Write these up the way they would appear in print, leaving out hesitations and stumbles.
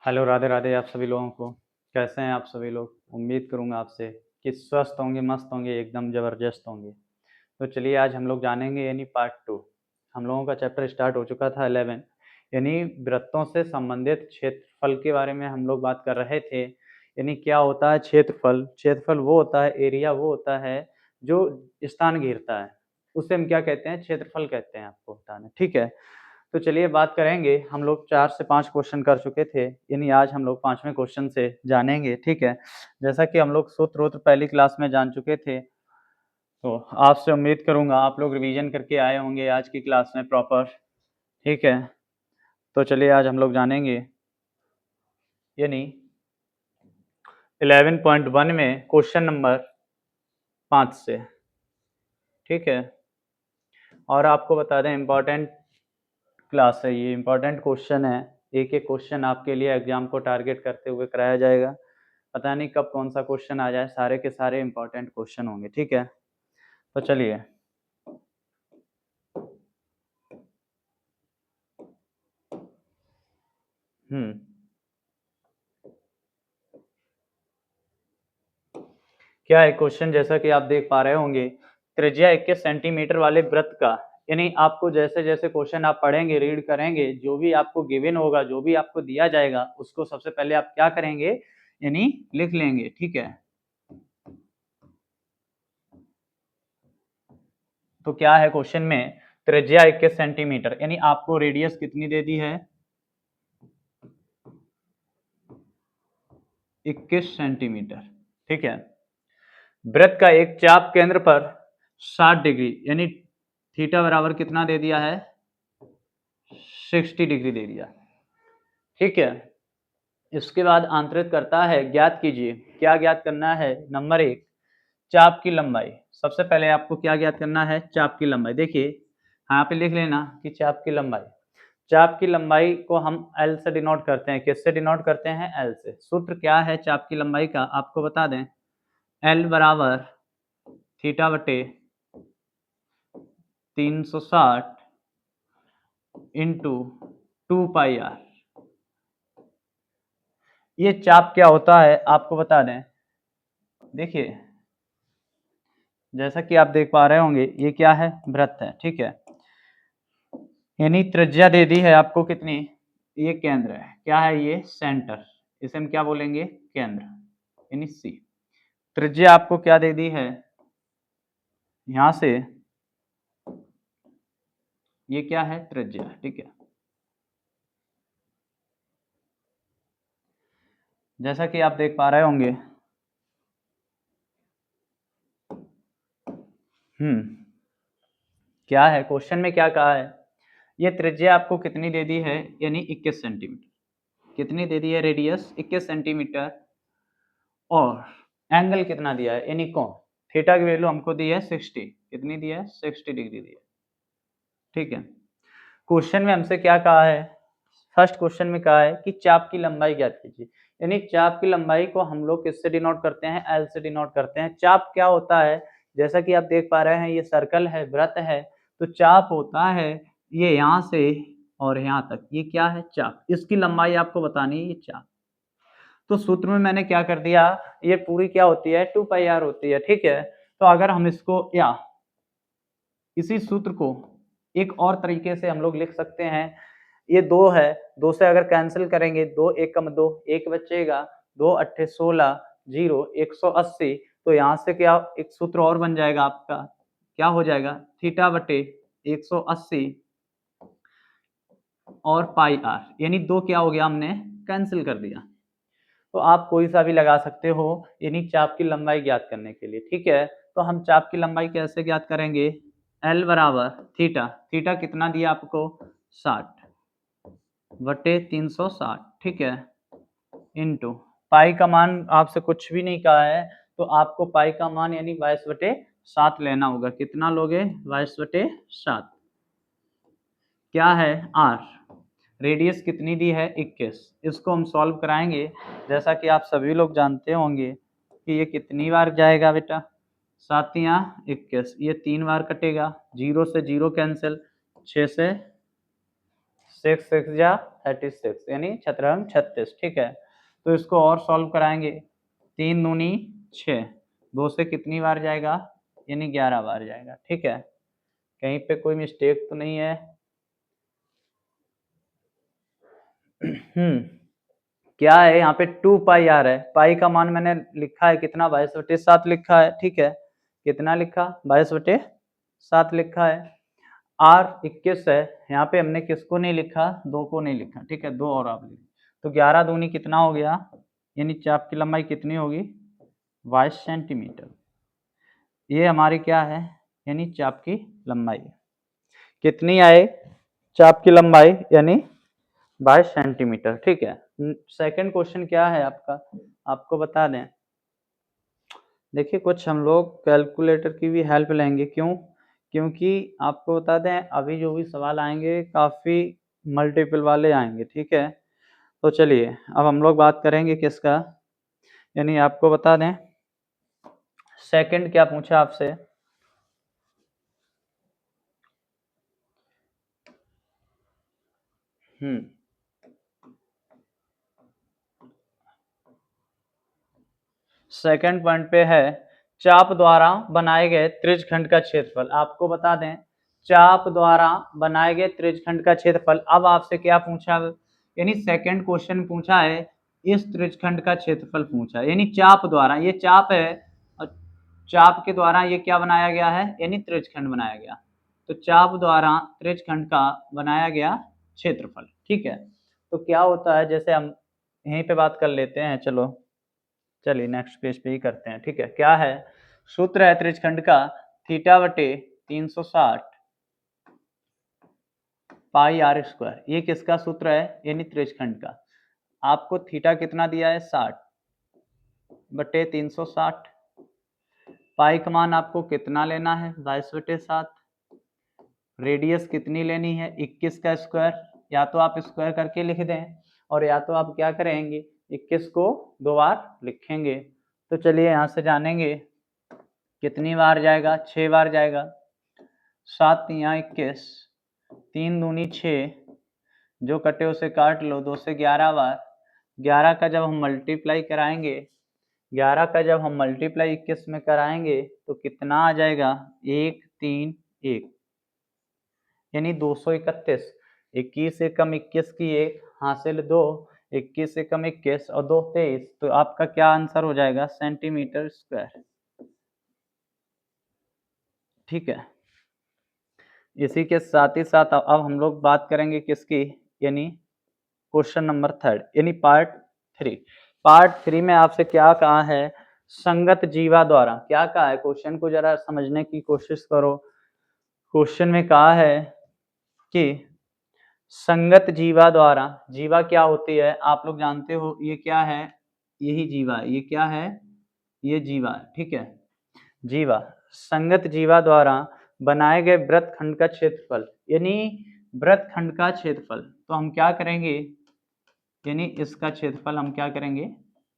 Hello, Radhe Radhe आप सभी लोगों को। कैसे हैं आप सभी लोग? उम्मीद करूँगा आपसे कि स्वस्थ होंगे, मस्त होंगे, एकदम ज़बरदस्त होंगे। तो चलिए आज हम लोग जानेंगे यानी पार्ट 2। हम लोगों का चैप्टर स्टार्ट हो चुका था 11 यानी वृत्तों से संबंधित क्षेत्रफल के बारे में हम लोग बात कर रहे थे। यानी क्या होता है क्षेत्रफल? क्षेत्रफल वो होता है, एरिया वो होता है जो स्थान घेरता है। उसे हम क्या कहते हैं? क्षेत्रफल कहते हैं, आपको बताना, ठीक है? तो चलिए बात करेंगे। हम लोग 4 से 5 क्वेश्चन कर चुके थे, यानी आज हम लोग 5वें क्वेश्चन से जानेंगे, ठीक है? जैसा कि हम लोग सूत्र पहली क्लास में जान चुके थे, तो आपसे उम्मीद करूँगा आप लोग रिवीजन करके आए होंगे आज की क्लास में प्रॉपर, ठीक है? तो चलिए आज हम लोग जानेंगे यानी 11.1 में क्वेश्चन नंबर 5 से, ठीक है? और आपको बता दें इम्पोर्टेंट क्लास है ये, इम्पोर्टेंट क्वेश्चन है। एक-एक क्वेश्चन आपके लिए एग्ज़ाम को टारगेट करते हुए कराया जाएगा। पता नहीं कब कौन सा क्वेश्चन आ जाए, सारे के सारे इम्पोर्टेंट क्वेश्चन होंगे, ठीक है? तो चलिए। हुँ। क्या है क्वेश्चन? जैसा कि आप देख पा रहे होंगे, त्रिज्या 21 सेंटीमीटर वाले वृत्त का, यानी आपको जैसे-जैसे क्वेश्चन आप पढ़ेंगे, रीड करेंगे, जो भी आपको गिवन होगा, जो भी आपको दिया जाएगा, उसको सबसे पहले आप क्या करेंगे, यानी लिख लेंगे, ठीक है? तो क्या है क्वेश्चन में? त्रिज्या 21 सेंटीमीटर, यानी आपको रेडियस कितनी दे दी है? 21 सेंटीमीटर, ठीक है? वृत्त का एक चाप केंद्र पर 60 डिग्री, यानी थीटा बराबर कितना दे दिया है? 60 डिग्री दे दिया, ठीक है? इसके बाद आंतरित करता है, ज्ञात कीजिए। क्या ज्ञात करना है? नंबर 1, चाप की लंबाई। सबसे पहले आपको क्या ज्ञात करना है? चाप की लंबाई। देखिए यहाँ पे लिख लेना कि चाप की लंबाई। चाप की लंबाई को हम एल से डिनोट करते हैं। किससे डिनोट करते हैं? एल से। सूत्र क्या है चाप की लंबाई का? आपको बता दें, एल बराबर थीटा बटे 360 इंटू 2 पाई आर। ये चाप क्या होता है आपको बता दें। देखिए जैसा कि आप देख पा रहे होंगे, ये क्या है? वृत्त है, ठीक है? यानी त्रिज्या दे दी है आपको कितनी? ये केंद्र है। क्या है ये? सेंटर। इसे हम क्या बोलेंगे? केंद्र, यानी सी। त्रिज्या आपको क्या दे दी है? यहां से ये क्या है? त्रिज्या, ठीक है? जैसा कि आप देख पा रहे होंगे, क्या है क्वेश्चन में? क्या कहा है? ये त्रिज्या आपको कितनी दे दी है? यानी 21 सेंटीमीटर। कितनी दे दी है? Radius 21 centimetre. और एंगल कितना दिया है? यानी कोण। थीटा की वैल्यू हमको दी है 60। कितनी दी है? 60 डिग्री दी है, ठीक है? क्वेश्चन में हमसे क्या कहा है? फर्स्ट क्वेश्चन में कहा है कि चाप की लंबाई ज्ञात कीजिए। यानी चाप की लंबाई को हम लोग किससे डिनोट करते हैं? एल से डिनोट करते हैं। चाप क्या होता है? जैसा कि आप देख पा रहे हैं, ये सर्कल है, वृत्त है, तो चाप होता है ये यहाँ से और यहाँ तक। ये क्या है? चाप। इसकी लंबाई आपको बतानी है, ये चाप। तो सूत्र में मैंने क्या कर दिया, ये पूरी क्या होती है? 2 पाई आर होती है, ठीक है? तो अगर हम इसको या इसी सूत्र को एक और तरीके से हम लोग लिख सकते हैं। ये 2 है, 2 से अगर कैंसिल करेंगे, 2 1 कम 2 1 बचेगा, 2 अट्ठे 16 0 180। तो यहाँ से क्या एक सूत्र और बन जाएगा आपका? क्या हो जाएगा? थीटा बटे 180 और पाई आर, यानी 2 क्या हो गया? हमने कैंसिल कर दिया। तो आप कोई सा भी लगा सकते हो, यानी चाप की लंबाई ज्ञात करने के लिए, ठीक है? तो हम चाप की लंबाई कैसे ज्ञात करेंगे? एल बराबर थीटा। थीटा कितना दिया आपको? 60 बटे 360, ठीक है? इंटू पाई का मान आपसे कुछ भी नहीं कहा है, तो आपको पाई का मान यानी 22/7 लेना होगा। कितना लोगे? 22/7। क्या है? आर। रेडियस कितनी दी है? 21। इसको हम सॉल्व कराएंगे। जैसा कि आप सभी लोग जानते होंगे कि ये कितनी बार जाएगा बेटा? 7 या 21, ये 3 बार कटेगा। 0 से 0 कैंसिल, 6 से 6 6 जा 36 यानी 36, ठीक है। तो इसको और सॉल्व कराएंगे, 3 दूनी 6, 2 से कितनी बार जाएगा, यानी 11 बार जाएगा, ठीक है। कहीं पे कोई मिस्टेक तो नहीं है। क्या है यहाँ पे 2 पाई आर है, पाई का मान मैंने लिखा है कितना, 22/7 लिखा है, ठीक है। कितना लिखा, 22/7 लिखा है। आर 21 है, यहाँ पे हमने किसको नहीं लिखा, 2 को नहीं लिखा, ठीक है, 2 और आप लिखे। तो 11 दूनी कितना हो गया, यानी चाप की लंबाई कितनी होगी, 22 सेंटीमीटर। ये हमारी क्या है, यानी चाप की लंबाई कितनी आए, चाप की लंबाई यानी 22 सेंटीमीटर, ठीक है। सेकंड क्वेश्चन क्या है आपका, आपको बता दें। देखिए कुछ हम लोग कैलकुलेटर की भी हेल्प लेंगे, क्यों, क्योंकि आपको बता दें अभी जो भी सवाल आएंगे काफ़ी मल्टीपल वाले आएंगे, ठीक है। तो चलिए अब हम लोग बात करेंगे किसका, यानी आपको बता दें सेकंड क्या पूछा आपसे, सेकंड पॉइंट पे है चाप द्वारा बनाए गए त्रिज्यखंड का क्षेत्रफल। आपको बता दें चाप द्वारा बनाए गए त्रिज्यखंड का क्षेत्रफल। अब आपसे क्या पूछा, यानी सेकंड क्वेश्चन पूछा है इस त्रिज्यखंड का क्षेत्रफल पूछा है, यानी चाप द्वारा, ये चाप है और चाप के द्वारा ये क्या बनाया गया है, यानी त्रिज्यखंड बनाया गया। तो चाप द्वारा त्रिज्यखंड का बनाया गया क्षेत्रफल, ठीक है। तो क्या होता है, जैसे हम यहीं पे बात कर लेते हैं, चलो चलिए नेक्स्ट पेज पे ही करते हैं, ठीक है। क्या है, सूत्र है त्रिज्यखंड का थीटा बटे 360 पाई आर स्क्वायर। ये किसका सूत्र है, यानी त्रिज्यखंड का। आपको थीटा कितना दिया है, 60 बटे 360, पाई का मान आपको कितना लेना है, 22/7, रेडियस कितनी लेनी है, 21 का स्क्वायर, या तो आप स्क्वायर करके लिख दें और या तो आप क्या करेंगे 21 को 2 बार लिखेंगे। तो चलिए यहाँ से जानेंगे कितनी बार जाएगा, 6 बार जाएगा, 7 तिया 21, 3 दूनी 6, जो कटे उसे काट लो, 2 से 11 बार, 11 का जब हम मल्टीप्लाई कराएंगे, 11 का जब हम मल्टीप्लाई 21 में कराएंगे तो कितना आ जाएगा, 1 3 1, यानी 231। 21 से कम 21 की 1 हासिल 2, 21 से कम 21 और 2 23, तो आपका क्या आंसर हो जाएगा, सेंटीमीटर स्क्वायर, ठीक है। इसी के साथ ही साथ अब हम लोग बात करेंगे किसकी, यानी क्वेश्चन नंबर 3, यानी पार्ट 3। पार्ट 3 में आपसे क्या कहा है, संगत जीवा द्वारा, क्या कहा है, क्वेश्चन को जरा समझने की कोशिश करो। क्वेश्चन में कहा है कि संगत जीवा द्वारा, जीवा क्या होती है आप लोग जानते हो, ये क्या है, यही जीवा है, ये क्या है, ये जीवा है, ठीक है। जीवा, संगत जीवा द्वारा बनाए गए वृत्तखंड का क्षेत्रफल, यानी वृत्तखंड का क्षेत्रफल, तो हम क्या करेंगे, यानी इसका क्षेत्रफल हम क्या करेंगे,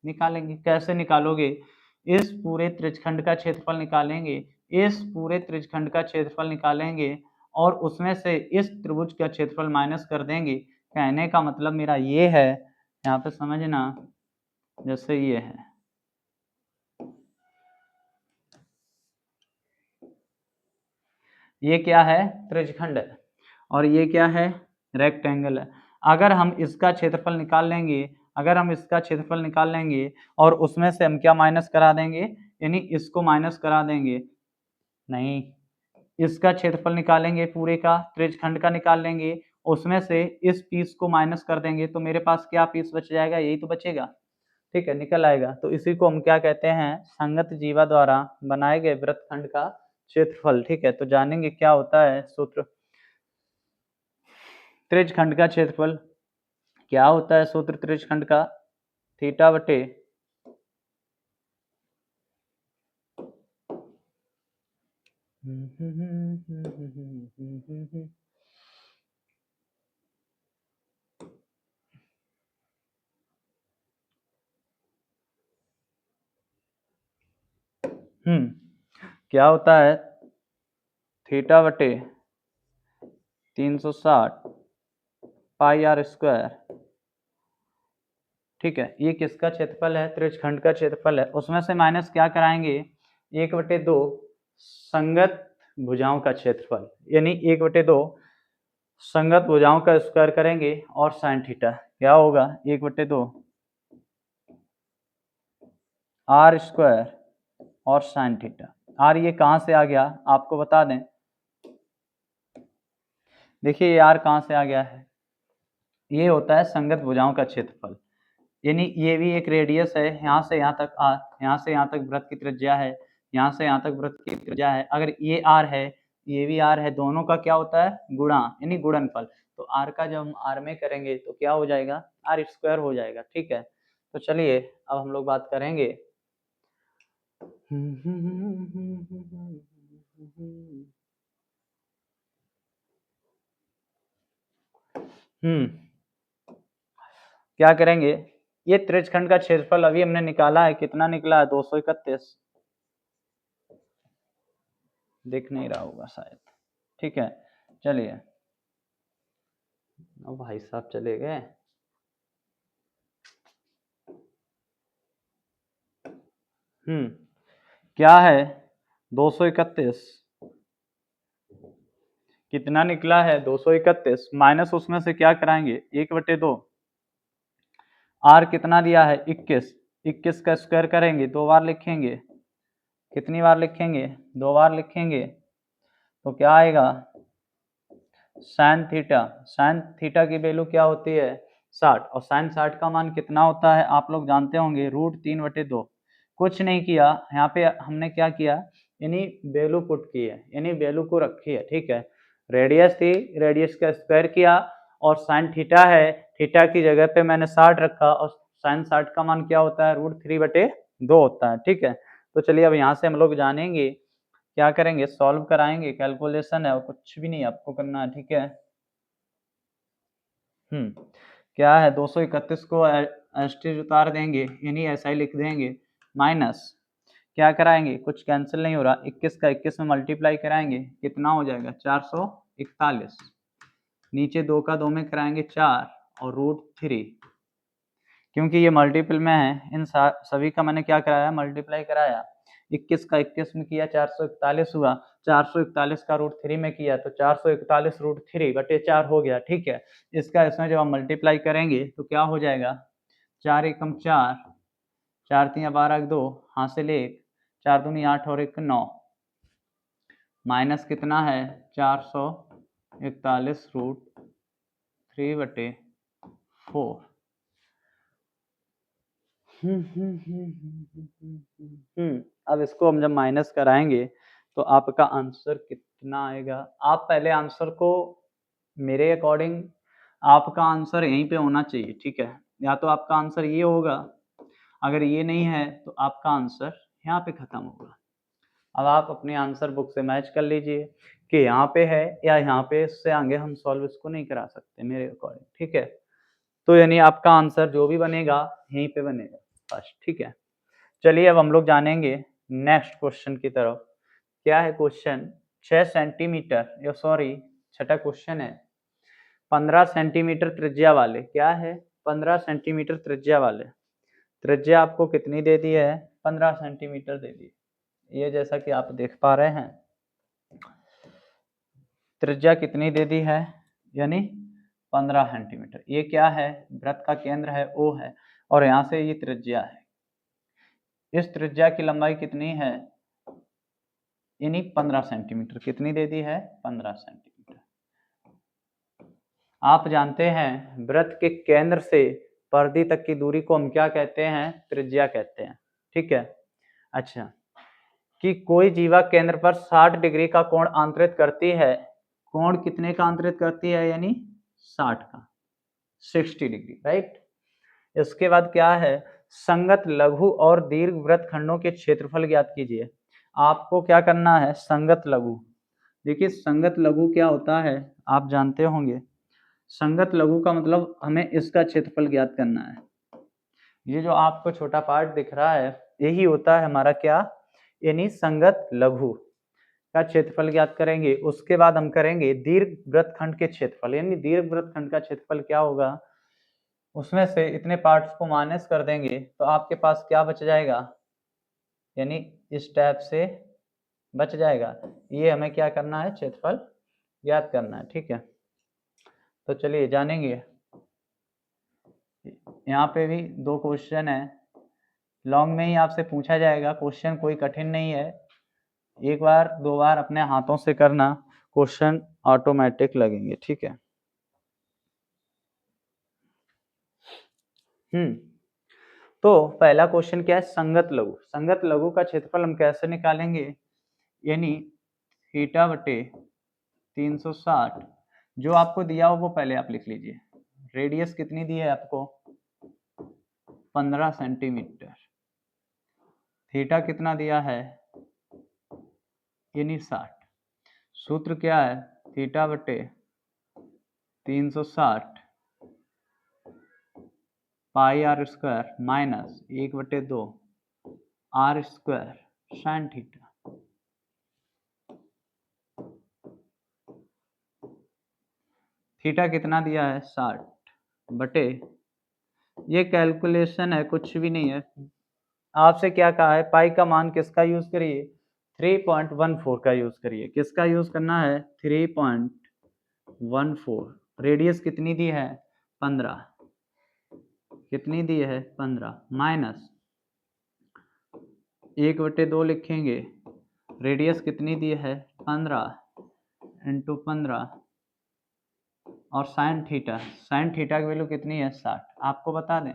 निकालेंगे। कैसे निकालोगे, इस पूरे त्रिज्यखंड का क्षेत्रफल निकालेंगे, इस पूरे त्रिज्यखंड का क्षेत्रफल निकालेंगे और उसमें से इस त्रिभुज का क्षेत्रफल माइनस कर देंगे। कहने का मतलब मेरा ये है, यहाँ पे समझना, जैसे ये है, ये क्या है, त्रिज्यखंड है और ये क्या है, रेक्टेंगल है। अगर हम इसका क्षेत्रफल निकाल लेंगे, अगर हम इसका क्षेत्रफल निकाल लेंगे और उसमें से हम क्या माइनस करा देंगे, यानी इसको माइनस करा देंगे, नहीं, इसका क्षेत्रफल निकालेंगे पूरे का, त्रिज्यखंड का निकाल लेंगे, उसमें से इस पीस को माइनस कर देंगे, तो मेरे पास क्या पीस बच जाएगा, यही तो बचेगा, ठीक है, निकल आएगा। तो इसी को हम क्या कहते हैं, संगत जीवा द्वारा बनाए गए वृत्तखंड का क्षेत्रफल, ठीक है। तो जानेंगे क्या होता है सूत्र, त्रिज्यखंड का क्षेत्रफल क्या होता है, सूत्र त्रिज्यखंड का थीटा बटे क्या होता है, थीटा बटे 360 पाई आर स्क्वायर, ठीक है। ये किसका क्षेत्रफल है? त्रिज्यखंड का क्षेत्रफल है। उसमें से माइनस क्या कराएंगे? 1/2 संगत भुजाओं का क्षेत्रफल, यानी 1/2 संगत भुजाओं का स्क्वायर करेंगे और साइन थीटा क्या होगा? 1/2 आर स्क्वायर और साइन थीटा। आर ये कहाँ से आ गया आपको बता दें, देखिए ये आर कहाँ से आ गया है, ये होता है संगत भुजाओं का क्षेत्रफल, यानी ये भी एक रेडियस है, यहाँ से यहाँ तक आर, यहाँ से यहाँ तक वृत्त की त्रिज्या है, यहाँ से यहाँ तक वृत्त की त्रिज्या है। अगर ये आर है, ये भी आर है, दोनों का क्या होता है? गुणा, यानी गुणनफल। तो आर का जब हम आर में करेंगे तो क्या हो जाएगा? आर स्क्वायर हो जाएगा, ठीक है। तो चलिए अब हम लोग बात करेंगे क्या करेंगे? ये त्रिज्यखंड का क्षेत्रफल अभी हमने निकाला है, कितना निकला है? 231। दिख नहीं रहा होगा शायद, ठीक है। चलिए, अब भाई साहब चले गए। क्या है? 231 कितना निकला है? 231 माइनस उसमें से क्या कराएंगे? 1/2 आर कितना दिया है? 21, 21 का स्क्वायर करेंगे, 2 बार लिखेंगे, कितनी बार लिखेंगे? 2 बार लिखेंगे, तो क्या आएगा? साइन थीटा की वैल्यू क्या होती है? 60, और साइन 60 का मान कितना होता है आप लोग जानते होंगे? √3/2। कुछ नहीं किया यहाँ पे, हमने क्या किया? यानी वैल्यू पुट की है, यानी वैल्यू को रखी है, ठीक है। रेडियस थी, रेडियस का स्क्वायर किया, और साइन थीटा है, थीटा की जगह पे मैंने 60 रखा, और साइन 60 का मान क्या होता है? √3/2 होता है, ठीक है। तो चलिए अब यहाँ से हम लोग जानेंगे, क्या करेंगे? सॉल्व कराएंगे, कैलकुलेशन है और कुछ भी नहीं आपको करना है, ठीक है। क्या है? 231 को एस्टेज उतार देंगे, यानी ऐसा ही लिख देंगे, माइनस क्या कराएंगे? कुछ कैंसिल नहीं हो रहा, 21 का 21 में मल्टीप्लाई कराएंगे, कितना हो जाएगा? 441। नीचे 2 का 2 में कराएंगे 4 और √3, क्योंकि ये मल्टीपल में है, इन सभी का मैंने क्या कराया? मल्टीप्लाई कराया। 21 का 21 में किया 441 हुआ, 441 का √3 में किया तो 441 √3/4 हो गया, ठीक है। इसका इसमें जब हम मल्टीप्लाई करेंगे तो क्या हो जाएगा? 4 एकम 4, 4 3 12 2, हासिल 1, 4 दूनी 8 और 1 9, माइनस कितना है? 441 √3/4। अब इसको हम जब माइनस कराएंगे तो आपका आंसर कितना आएगा? आप पहले आंसर को, मेरे अकॉर्डिंग आपका आंसर यहीं पे होना चाहिए, ठीक है। या तो आपका आंसर ये होगा, अगर ये नहीं है तो आपका आंसर यहाँ पे खत्म होगा। अब आप अपने आंसर बुक से मैच कर लीजिए कि यहाँ पे है या यहाँ पे, इससे आगे हम सॉल्व इसको नहीं करा सकते मेरे अकॉर्डिंग, ठीक है। तो यानी आपका आंसर जो भी बनेगा यहीं पे बनेगा फर्स्ट, ठीक है। चलिए अब हम लोग जानेंगे नेक्स्ट क्वेश्चन की तरफ। क्या है क्वेश्चन? 6 सेंटीमीटर, या सॉरी छठा क्वेश्चन है। 15 सेंटीमीटर त्रिज्या वाले, क्या है? 15 सेंटीमीटर त्रिज्या वाले, त्रिज्या आपको कितनी दे दी है? 15 सेंटीमीटर दे दी। ये जैसा कि आप देख पा रहे हैं, त्रिज्या कितनी दे दी है? यानी 15 सेंटीमीटर। ये क्या है? वृत्त का केंद्र है, O है, और यहाँ से ये त्रिज्या है। इस त्रिज्या की लंबाई कितनी है? यानी 15 सेंटीमीटर। कितनी दे दी है? 15 सेंटीमीटर। आप जानते हैं वृत्त के केंद्र से परिधि तक की दूरी को हम क्या कहते हैं? त्रिज्या कहते हैं, ठीक है। अच्छा, कि कोई जीवा केंद्र पर 60 डिग्री का कोण आंतरित करती है। कोण कितने का आंतरित करती है? यानी 60 का, 60 डिग्री, राइट। इसके बाद क्या है? संगत लघु और दीर्घ वृत्त खंडों के क्षेत्रफल ज्ञात कीजिए। आपको क्या करना है? संगत लघु। देखिए संगत लघु क्या होता है आप जानते होंगे। संगत लघु का मतलब हमें इसका क्षेत्रफल ज्ञात करना है। ये जो आपको छोटा पार्ट दिख रहा है यही होता है हमारा क्या? यानी संगत लघु। का क्षेत्रफल ज्ञात करेंगे। उसके बाद हम करेंगे दीर्घ वृत्तखंड के क्षेत्रफल, यानी दीर्घ वृत्तखंड का क्षेत्रफल क्या होगा, उसमें से इतने पार्ट्स को माइनस कर देंगे तो आपके पास क्या बच जाएगा, यानी इस टाइप से बच जाएगा। ये हमें क्या करना है, क्षेत्रफल ज्ञात करना है। ठीक है, तो चलिए जानेंगे। यहाँ पे भी 2 क्वेश्चन है, लॉन्ग में ही आपसे पूछा जाएगा, क्वेश्चन कोई कठिन नहीं है। एक बार 2 बार अपने हाथों से करना, क्वेश्चन ऑटोमेटिक लगेंगे। ठीक है। तो पहला क्वेश्चन क्या है, संगत लघु। संगत लघु का क्षेत्रफल हम कैसे निकालेंगे, यानी थीटा बटे 360, जो आपको दिया हो वो पहले आप लिख लीजिए। रेडियस कितनी दी है आपको, 15 सेंटीमीटर। थीटा कितना दिया है, यानी 60। सूत्र क्या है, थीटा बटे 360 pi r square minus 1/2 r square sine theta. Theta कितना दिया है, 60 बटे, ये कैलकुलेशन है, कुछ भी नहीं है। आपसे क्या कहा है, पाई का मान किसका यूज करिए, 3.14 का यूज करिए। किसका यूज करना है, 3.14। रेडियस कितनी दी है, 15, कितनी दी है, 15 माइनस 1/2 लिखेंगे, रेडियस कितनी दी है, 15 इंटू 15 और साइन थीटा, साइन थीटा की वैल्यू कितनी है, 60। आपको बता दें,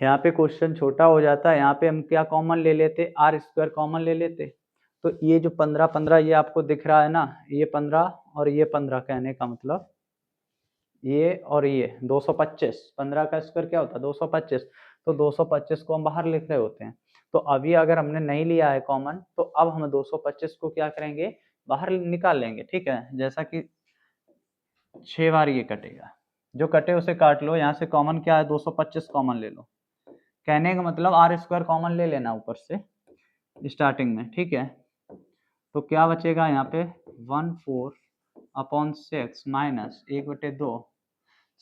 यहाँ पे क्वेश्चन छोटा हो जाता है, यहाँ पे हम क्या कॉमन ले लेते, आर स्क्वायर कॉमन ले लेते। तो ये जो 15 ये आपको दिख रहा है ना, ये 15 और ये 15, कहने का मतलब ये और ये 225, 15 का स्क्वायर क्या होता है, 225। तो 225 को हम बाहर लिख रहे होते हैं। तो अभी अगर हमने नहीं लिया है कॉमन, तो अब हम 225 को क्या करेंगे, बाहर निकाल लेंगे। ठीक है, जैसा कि 6 बार ये कटेगा, जो कटे उसे काट लो। यहाँ से कॉमन क्या है, 225 कॉमन ले लो। कहने का मतलब आर स्क्वायर कॉमन ले लेना ऊपर से स्टार्टिंग में। ठीक है, तो क्या बचेगा यहाँ पे, 14/6 माइनस 1/2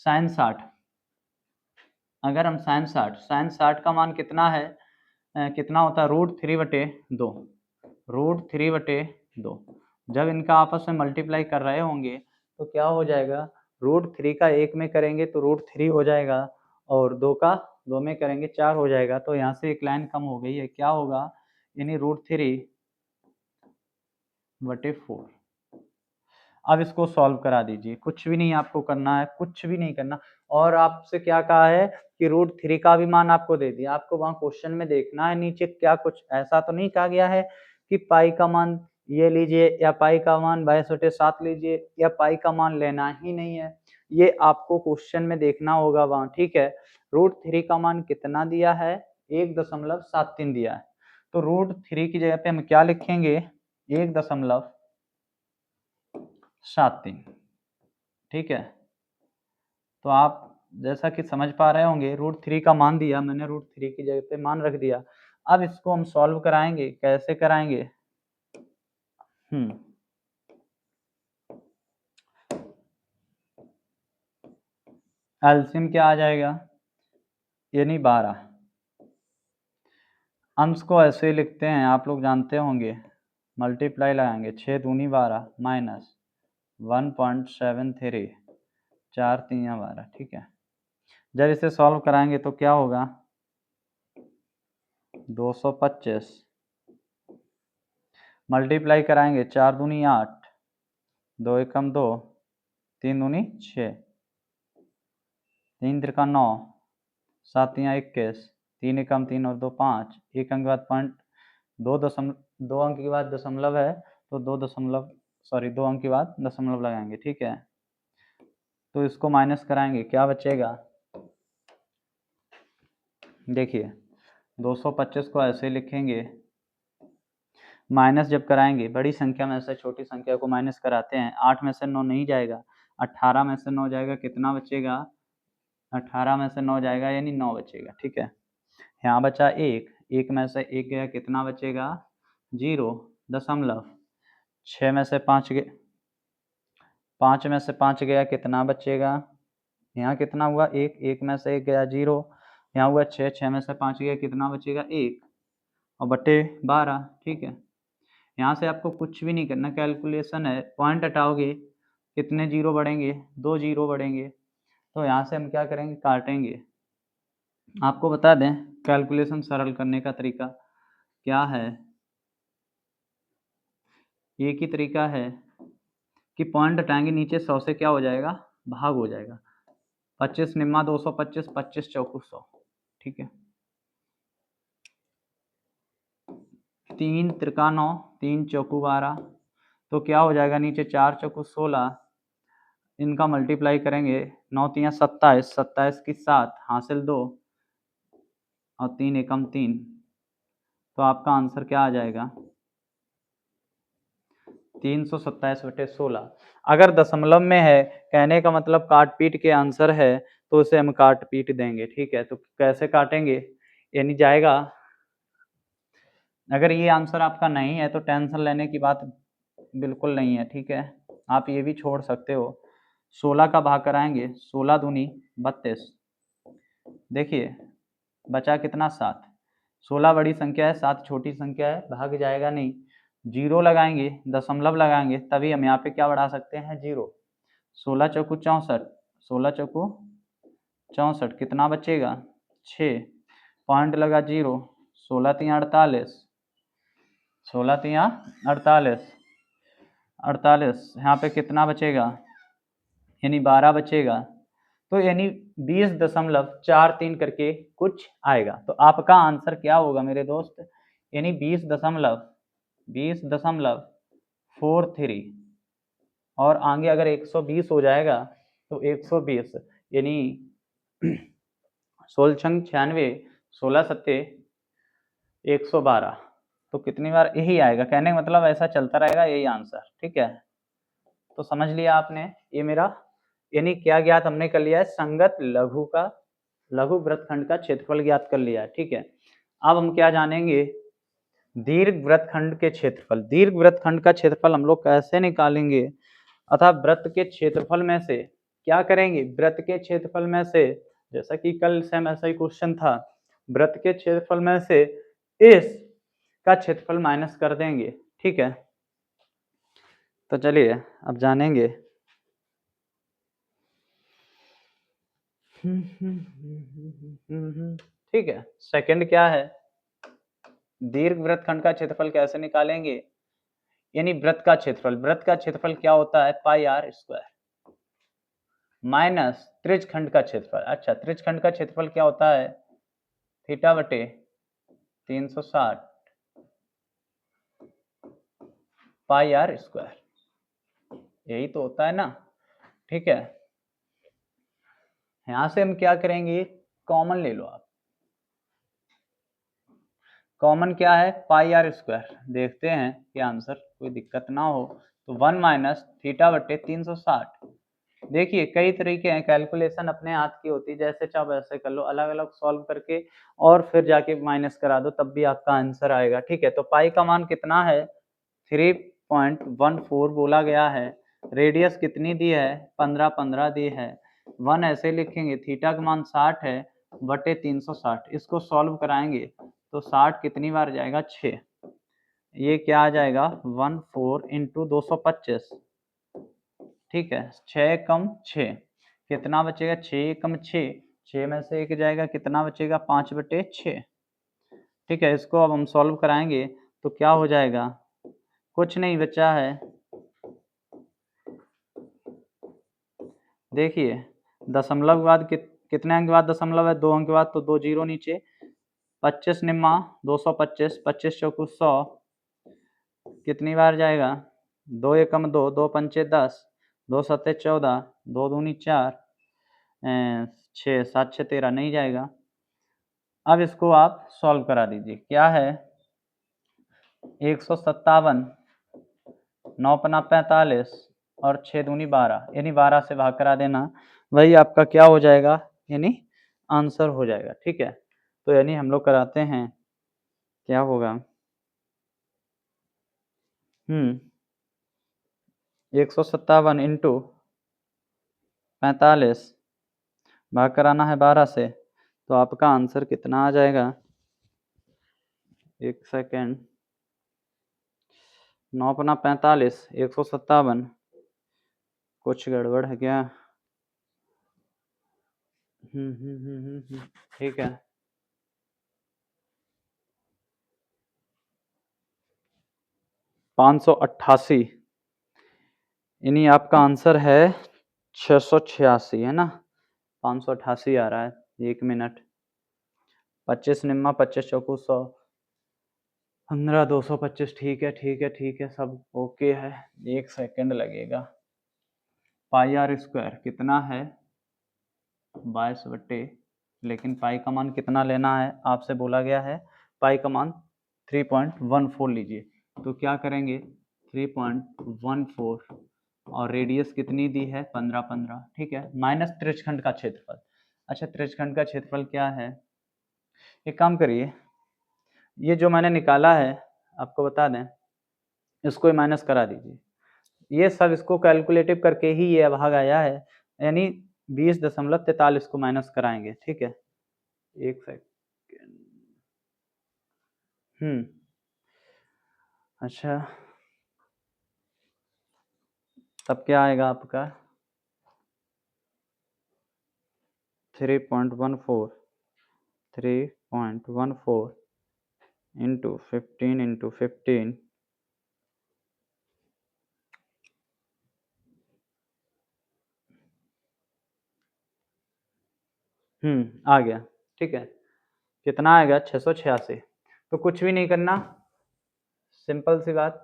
साइन 60। अगर हम साइन 60 का मान कितना है, कितना होता है, √3/2, √3/2। जब इनका आपस में मल्टीप्लाई कर रहे होंगे तो क्या हो जाएगा, √3 का 1 में करेंगे तो √3 हो जाएगा, और 2 का 2 में करेंगे 4 हो जाएगा। तो यहाँ से एक लाइन कम हो गई है, क्या होगा, यानी √3/4। अब इसको सॉल्व करा दीजिए, कुछ भी नहीं आपको करना है, कुछ भी नहीं करना। और आपसे क्या कहा है कि √3 का भी मान आपको दे दिया, आपको वहाँ क्वेश्चन में देखना है नीचे क्या, कुछ ऐसा तो नहीं कहा गया है कि पाई का मान ये लीजिए या पाई का मान 22/7 लीजिए या पाई का मान लेना ही नहीं है। ये आपको क्वेश्चन में देखना होगा वहाँ। ठीक है, √3 का मान कितना दिया है, 1.73 दिया है। तो √3 की जगह पे हम क्या लिखेंगे, 1.73। ठीक है, तो आप जैसा कि समझ पा रहे होंगे, √3 का मान दिया मैंने, √3 की जगह पे मान रख दिया। अब इसको हम सॉल्व कराएंगे, कैसे कराएंगे, एलसीएम क्या आ जाएगा, यानी 12। अंश को ऐसे ही लिखते हैं, आप लोग जानते होंगे, मल्टीप्लाई लगाएंगे, 6 दूनी 12 माइनस 1.73, 4 3 12। ठीक है, जब इसे सॉल्व कराएंगे तो क्या होगा, 225 मल्टीप्लाई कराएंगे, 4 दूनी 8, 2 एकम 2, 3 दूनी 6, 3 त्रिका 9, 7 तिया 21, 3 एकम 3 और 2 5, एक अंक के बाद पॉइंट, 2 अंक के बाद दशमलव है तो 2 अंक के बाद दशमलव लगाएंगे। ठीक है, तो इसको माइनस कराएंगे, क्या बचेगा, देखिए 225 को ऐसे लिखेंगे, माइनस जब कराएंगे, बड़ी संख्या में से छोटी संख्या को माइनस कराते हैं, 8 में से 9 नहीं जाएगा, 18 में से 9 जाएगा, कितना बचेगा, 18 में से 9 जाएगा, यानी 9 बचेगा। ठीक है, यहाँ बचा 1, 1 में से 1 गया, कितना बचेगा, 0। दशमलव, 6 में से 5 गए, 5 में से 5 गया, कितना बचेगा? यहाँ कितना हुआ? 1, 1 में से 1 गया 0, यहाँ हुआ 6, 6 में से 5 गया, कितना बचेगा? 1 और बटे 12। ठीक है, यहाँ से आपको कुछ भी नहीं करना, कैलकुलेशन है। पॉइंट हटाओगे, कितने जीरो बढ़ेंगे? 2 जीरो बढ़ेंगे। तो यहाँ से हम क्या करेंगे? काटेंगे। आपको बता दें कैलकुलेशन सरल करने का तरीका क्या है। एक ही तरीका है कि पॉइंट हटाएंगे, नीचे 100 से क्या हो जाएगा? भाग हो जाएगा। 25 निम्मा 225, 25 चौकू 100। ठीक है, 3 त्रिका 9, 3 चौकू 12, तो क्या हो जाएगा? नीचे 4 चौकू 16, इनका मल्टीप्लाई करेंगे, 9 तियाँ 27, 27 की 7 हासिल 2 और 3 एकम 3, तो आपका आंसर क्या आ जाएगा? 327/16। अगर दशमलव में है, कहने का मतलब काट पीट के आंसर है, तो उसे हम काट पीट देंगे। ठीक है, तो कैसे काटेंगे? यानी जाएगा, अगर ये आंसर आपका नहीं है तो टेंशन लेने की बात बिल्कुल नहीं है। ठीक है, आप ये भी छोड़ सकते हो। 16 का भाग कराएंगे, 16 दूनी 32। देखिए बचा कितना? 7। 16 बड़ी संख्या है, 7 छोटी संख्या है, भाग जाएगा नहीं। जीरो लगाएंगे, दशमलव लगाएंगे, तभी हम यहाँ पे क्या बढ़ा सकते हैं? जीरो। 16 चौकू 64, 16 चौकू 64, कितना बचेगा? 6। पॉइंट लगा जीरो, 16 तियाँ 48, 16 तियाँ 48, 48, यहाँ पे कितना बचेगा? यानी 12 बचेगा। तो यानी 20.43 करके कुछ आएगा। तो आपका आंसर क्या होगा मेरे दोस्त? यानी 20.43, और आगे अगर 120 हो जाएगा तो 120, यानी 16 छंग 96, 16 सत्ते 112, तो कितनी बार यही आएगा। कहने का मतलब ऐसा चलता रहेगा, यही आंसर। ठीक है, तो समझ लिया आपने। ये मेरा यानी क्या ज्ञात हमने कर लिया है? संगत लघु वृत्तखंड का क्षेत्रफल ज्ञात कर लिया है। ठीक है, अब हम क्या जानेंगे? दीर्घ वृत्तखंड के क्षेत्रफल। दीर्घ वृत्तखंड का क्षेत्रफल हम लोग कैसे निकालेंगे? अतः वृत्त के क्षेत्रफल में से क्या करेंगे? वृत्त के क्षेत्रफल में से, जैसा कि कल सेम ऐसा ही क्वेश्चन था, वृत्त के क्षेत्रफल में से इस का क्षेत्रफल माइनस कर देंगे। ठीक है, तो चलिए अब जानेंगे। ठीक है, सेकंड क्या है? दीर्घ वृत्तखंड का क्षेत्रफल कैसे निकालेंगे? यानी वृत्त का क्षेत्रफल, वृत्त का क्षेत्रफल क्या होता है? पाई आर स्क्वायर माइनस त्रिज्यखंड का क्षेत्रफल। अच्छा, त्रिज्यखंड का क्षेत्रफल क्या होता है? थीटा बटे 360 पाई आर स्क्वायर, यही तो होता है ना। ठीक है, यहां से हम क्या करेंगे? कॉमन ले लो आप। कॉमन क्या है? पाई आर स्क्वायर। देखते हैं कि आंसर कोई दिक्कत ना हो, तो 1 माइनस थीटा बटे 360। देखिए कई तरीके हैं, कैलकुलेशन अपने हाथ की होती है, जैसे चाहो वैसे कर लो, अलग अलग सॉल्व करके और फिर जाके माइनस करा दो, तब भी आपका आंसर आएगा। ठीक है, तो पाई का मान कितना है? 3.14 बोला गया है। रेडियस कितनी दी है? 15 15 दी है। 1 ऐसे लिखेंगे, थीटा का मान 60 है बटे 360। इसको सॉल्व कराएंगे तो 60 कितनी बार जाएगा? 6। ये क्या आ जाएगा? 14 इंटू 225। ठीक है, 6 कम 6, कितना बचेगा? 6 कम 6, 6 में से 1 जाएगा, कितना बचेगा? 5/6। ठीक है, इसको अब हम सॉल्व कराएंगे तो क्या हो जाएगा? कुछ नहीं बचा है। देखिए दशमलव के बाद कितने अंक के बाद दशमलव है? 2 अंक के बाद, तो 2 जीरो नीचे। 25 निम्मा 225, 25 चौकू 100, कितनी बार जाएगा? 2 एकम 2, 2 पंचे 10, 2 सत्ते 14, 2 दूनी 4, 6 7 6 13, नहीं जाएगा। अब इसको आप सॉल्व करा दीजिए। क्या है? 157, 9 पना 45 और 6 दूनी 12, यानी 12 से भाग करा देना, वही आपका क्या हो जाएगा? यानी आंसर हो जाएगा। ठीक है, तो यानी हम लोग कराते हैं, क्या होगा? 157 इंटू 45 भाग कराना है 12 से, तो आपका आंसर कितना आ जाएगा? एक सेकेंड, 9 अपना 45, 157, कुछ गड़बड़ है क्या? ठीक है, 588, यानी आपका आंसर है 686, है ना? 588 आ रहा है। एक मिनट, 25 निम्मा 25 चौकू 100, 15 225, ठीक है ठीक है ठीक है, सब ओके है। एक सेकंड लगेगा। पाई आर स्क्वायर कितना है? 22 बट्टे, लेकिन पाई का मान कितना लेना है आपसे बोला गया है? पाई का मान 3.14 लीजिए। तो क्या करेंगे? 3.14 और रेडियस कितनी दी है? 15 15, ठीक है, माइनस त्रिज्यखंड का क्षेत्रफल। अच्छा, त्रिज्यखंड का क्षेत्रफल क्या है? एक काम करिए, ये जो मैंने निकाला है आपको बता दें, इसको माइनस करा दीजिए। ये सब इसको कैलकुलेटिव करके ही ये भाग आया है, यानी 20.43 को माइनस कराएंगे, ठीक है। एक सेकेंड, अच्छा, तब क्या आएगा आपका? 3.14 इंटू 15 इंटू 15, आ गया, ठीक है। कितना आएगा? 686। तो कुछ भी नहीं करना, सिंपल सी बात,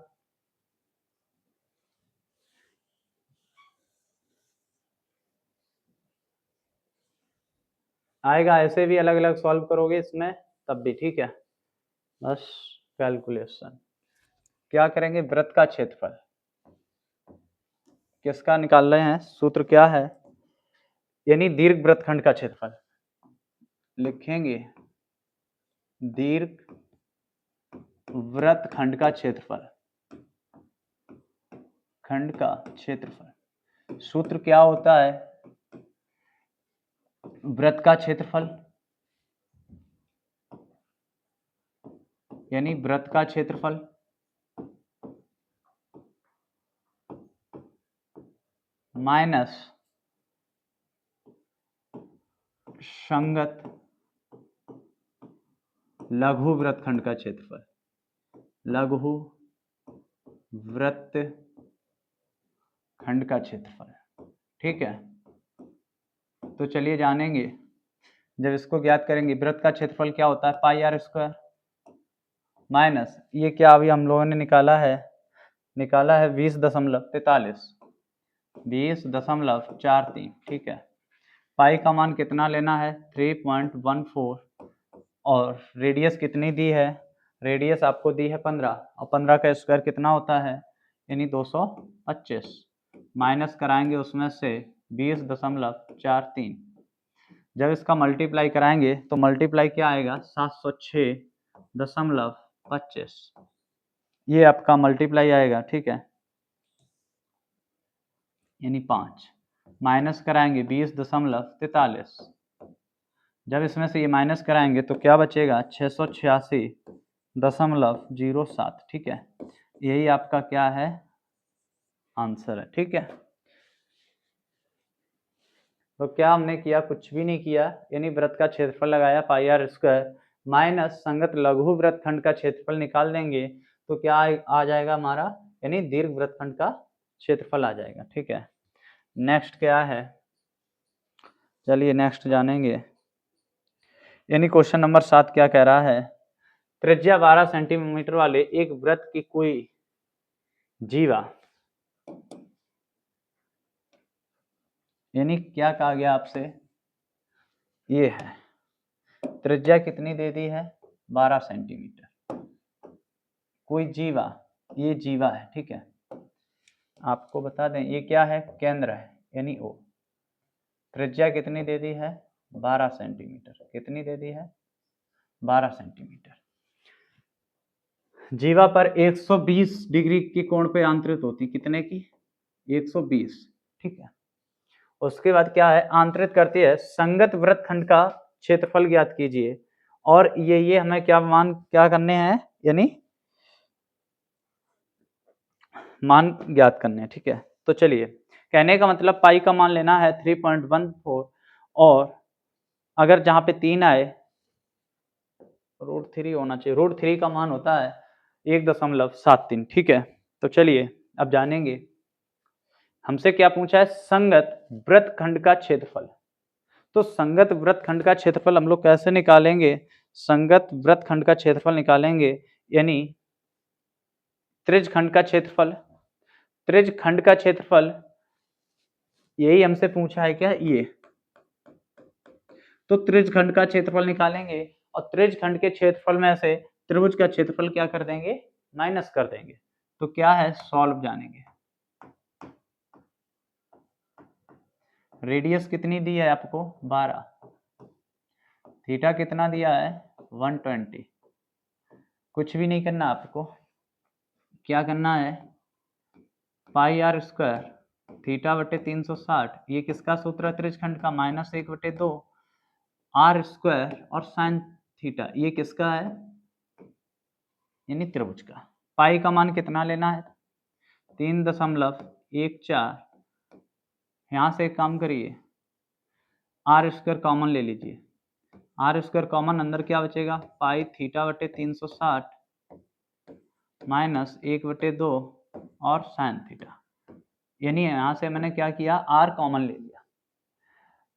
आएगा। ऐसे भी अलग अलग सॉल्व करोगे इसमें तब भी ठीक है। बस कैलकुलेशन क्या करेंगे? वृत्त का क्षेत्रफल किसका निकाल रहे हैं? सूत्र क्या है? यानी दीर्घ वृत्तखंड का क्षेत्रफल लिखेंगे। दीर्घ वृत्तखंड का क्षेत्रफल, खंड का क्षेत्रफल, सूत्र क्या होता है? वृत्त का क्षेत्रफल यानी वृत्त का क्षेत्रफल माइनस संगत लघु वृत्तखंड का क्षेत्रफल, लघु वृत्त खंड का क्षेत्रफल, ठीक है। तो चलिए जानेंगे, जब इसको ज्ञात करेंगे, वृत्त का क्षेत्रफल क्या होता है? पाई आर स्क्वायर माइनस ये क्या अभी हम लोगों ने निकाला है? 20.43, 20.43, ठीक है। पाई का मान कितना लेना है? 3.14 और रेडियस कितनी दी है? रेडियस आपको दी है 15 और 15 का स्क्वायर कितना होता है? यानी 225, माइनस कराएंगे उसमें से 20.43। जब इसका मल्टीप्लाई कराएंगे तो मल्टीप्लाई क्या आएगा? 706.25, ये आपका मल्टीप्लाई आएगा, ठीक है, यानी 5, माइनस कराएंगे 20.43, जब इसमें से ये माइनस कराएंगे तो क्या बचेगा? 686.07, ठीक है। यही आपका क्या है? आंसर है, ठीक है। तो क्या हमने किया? कुछ भी नहीं किया, यानी वृत्त का क्षेत्रफल लगाया पाई आर स्क्वायर माइनस संगत लघु वृत्तखंड का क्षेत्रफल निकाल देंगे तो क्या आ जाएगा हमारा? यानी दीर्घ वृत्तखंड का क्षेत्रफल आ जाएगा, ठीक है। नेक्स्ट क्या है? चलिए नेक्स्ट जानेंगे, यानी क्वेश्चन नंबर 7 क्या कह रहा है? त्रिज्या 12 सेंटीमीटर वाले एक वृत्त की कोई जीवा, यानी क्या कहा गया आपसे? ये है त्रिज्या कितनी दे दी है? 12 सेंटीमीटर, कोई जीवा, ये जीवा है, ठीक है। आपको बता दें ये क्या है? केंद्र है, यानी ओ। त्रिज्या कितनी दे दी है? 12 सेंटीमीटर। कितनी दे दी है? 12 सेंटीमीटर। जीवा पर 120 डिग्री के कोण पे आंतरित होती, कितने की? 120, ठीक है। उसके बाद क्या है, आंतरित करती है संगत वृत्तखंड का क्षेत्रफल ज्ञात कीजिए। और ये हमें क्या करने हैं, यानी मान ज्ञात करने हैं, ठीक है। तो चलिए, कहने का मतलब पाई का मान लेना है 3.14, और अगर जहां पे 3 आए, √3 होना चाहिए, √3 का मान होता है 1.73, ठीक है। तो चलिए अब जानेंगे हमसे क्या पूछा है, संगत वृत्तखंड का क्षेत्रफल। तो संगत वृत्तखंड का क्षेत्रफल हम लोग कैसे निकालेंगे? संगत वृत्तखंड का क्षेत्रफल निकालेंगे, यानी त्रिज्यखंड का क्षेत्रफल। त्रिज्यखंड का क्षेत्रफल यही हमसे पूछा है क्या, ये। तो त्रिज्यखंड का क्षेत्रफल निकालेंगे, और त्रिज्यखंड के क्षेत्रफल में से त्रिभुज का क्षेत्रफल क्या कर देंगे, माइनस कर देंगे। तो क्या है, सॉल्व जानेंगे। रेडियस कितनी दी है आपको, 12। थीटा कितना दिया है, 120। कुछ भी नहीं करना आपको, क्या करना है, पाई आर स्क्वायर थीटा बटे 360, ये किसका सूत्र है, त्रिज्यखंड का, -1/2 आर स्क्वायर, और साइन थीटा ये किसका है, यानी त्रिभुज का। पाई का मान कितना लेना है, 3.14। यहाँ से एक काम करिए, आर स्क्वायर कॉमन ले लीजिए। आर स्क्वायर कॉमन, अंदर क्या बचेगा, पाई थीटा बटे 360 -1/2 और साइन थीटा, यानी यहाँ से मैंने क्या किया, आर कॉमन ले लिया।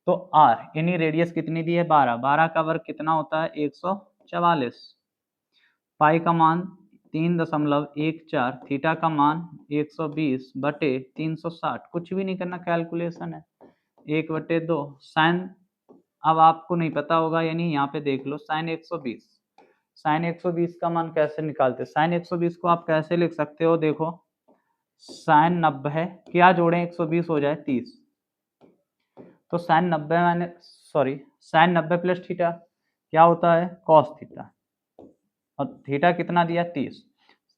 तो आर यानी रेडियस कितनी दी है, 12। 12 का वर्ग कितना होता है, 144। पाई का मान 3.14, थीटा का मान 120 बटे 360, कुछ भी नहीं करना, कैलकुलेशन है, 1/2 साइन। अब आपको नहीं पता होगा, यानी यहाँ पे देख लो, साइन 120। साइन 120 का मान कैसे निकालते, साइन 120 को आप कैसे लिख सकते हो, देखो, साइन 90 क्या जोड़े 120 हो जाए 30। तो साइन 90 प्लस थीटा क्या होता है, कॉस थीटा, और थीटा कितना दिया, 30।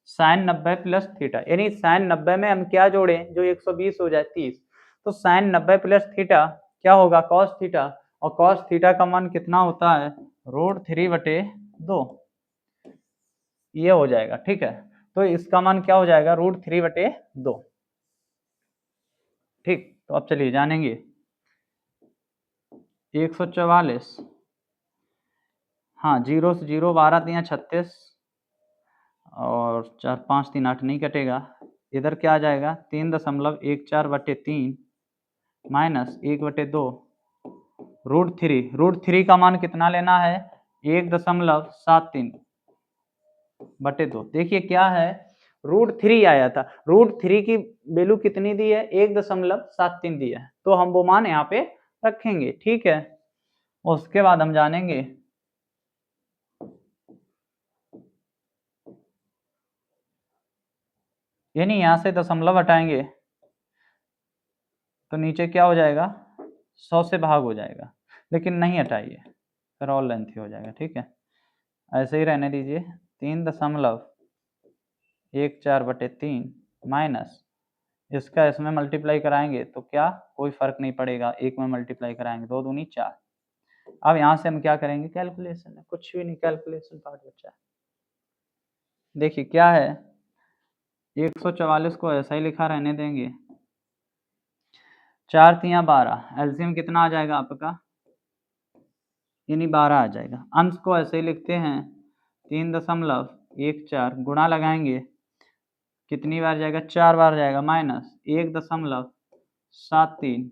साइन 90 प्लस थीटा, यानी साइन 90 में हम क्या जोड़ें जो 120 हो जाए, 30। तो साइन 90 प्लस थीटा क्या होगा, कॉस थीटा, और कॉस थीटा का मान कितना होता है, √3/2, ये हो जाएगा, ठीक है। तो इसका मान क्या हो जाएगा, √3/2, ठीक। तो अब चलिए जानेंगे 144, हाँ, 0 से 0, 12 3 36, और 4 5 3 8 नहीं कटेगा, इधर क्या आ जाएगा, 3.14/3 -1/2 √3 का मान कितना लेना है, 1.73/2। देखिए क्या है, √3 आया था, √3 की वैल्यू कितनी दी है, 1.73 दी है, तो हम वो मान यहाँ पे रखेंगे, ठीक है। उसके बाद हम जानेंगे यानी यहाँ से दशमलव हटाएंगे तो नीचे क्या हो जाएगा, 100 से भाग हो जाएगा, लेकिन नहीं हटाइए, फिर और लेंथी हो जाएगा, ठीक है। ऐसे ही रहने दीजिए, 3.14/3 माइनस इसका इसमें मल्टीप्लाई कराएंगे तो क्या, कोई फर्क नहीं पड़ेगा, एक में मल्टीप्लाई कराएंगे, 2 दूनी 4। अब यहाँ से हम क्या करेंगे, कैलकुलेशन है, कुछ भी नहीं, कैलकुलेशन पार्ट बचा है। देखिए क्या है, 144 को ऐसा ही लिखा रहने देंगे, 4 3 12, एलसीएम कितना आ जाएगा आपका, यानी 12 आ जाएगा। अंश को ऐसे ही लिखते हैं, 3.14 गुणा लगाएंगे, कितनी बार जाएगा, 4 बार जाएगा, माइनस 1.73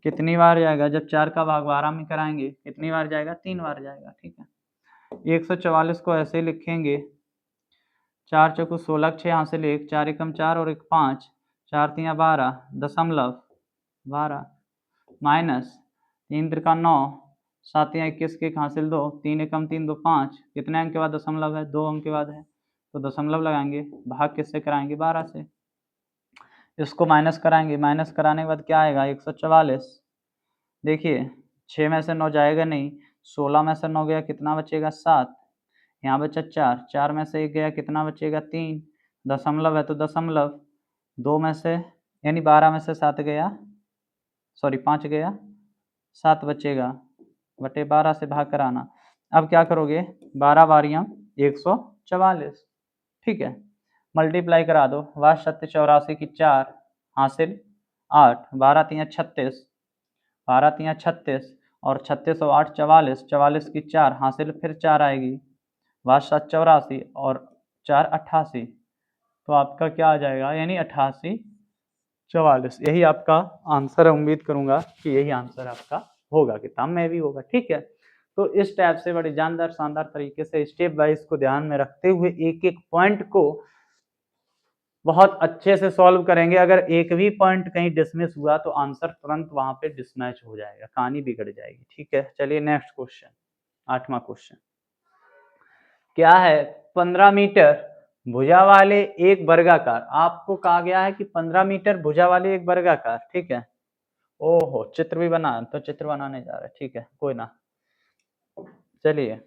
कितनी बार जाएगा, जब 4 का भाग 12 में कराएंगे कितनी बार जाएगा, 3 बार जाएगा, ठीक है। 144 को ऐसे ही लिखेंगे, 4 चौको 16, 6 यहाँ से ले, 4 एकम 4 और 1 5, 4 3 12 दशमलव 12 माइनस 3 त्रिका 9, 7 या 21 के हासिल 2, 3 एकम 3 2 5, कितने अंक के बाद दशमलव है, 2 अंक के बाद है, तो दशमलव लगाएंगे, भाग किससे कराएंगे, 12 से। इसको माइनस कराएंगे, माइनस कराने के बाद क्या आएगा, 144। देखिए 6 में से 9 जाएगा नहीं, 16 में से 9 गया, कितना बचेगा, 7, यहाँ बचा 4, 4 में से 1 गया, कितना बचेगा 3, दशमलव है तो दशमलव, 2 में से यानी 12 में से 7 गया, सॉरी 5 गया, 7 बचेगा, बटे 12 से भाग कर आना। अब क्या करोगे, 12 बारियां 144, ठीक है, मल्टीप्लाई करा दो, 82 की 4 हासिल 8, 12 तियां 36, 12 तियां 36 और 36 और 8 44, 44 की 4 हासिल फिर 4 आएगी, 82 और 4 88, तो आपका क्या आ जाएगा, यानी 88 44, यही आपका आंसर है। उम्मीद करूंगा कि यही आंसर आपका होगा, किताब में भी होगा, ठीक है। तो इस टाइप से बड़े जानदार शानदार तरीके से स्टेप वाइज को ध्यान में रखते हुए एक एक पॉइंट को बहुत अच्छे से सॉल्व करेंगे। अगर एक भी पॉइंट कहीं डिसमिस हुआ तो आंसर तुरंत वहां पे डिसमैच हो जाएगा, कहानी बिगड़ जाएगी, ठीक है। चलिए नेक्स्ट क्वेश्चन, 8वां क्वेश्चन क्या है, 15 मीटर भुजा वाले एक वर्गाकार, आपको कहा गया है कि 15 मीटर भुजा वाले एक वर्गाकार, ठीक है। ओहो, चित्र भी बना, तो चित्र बनाने जा रहा है, ठीक है, कोई ना। चलिए,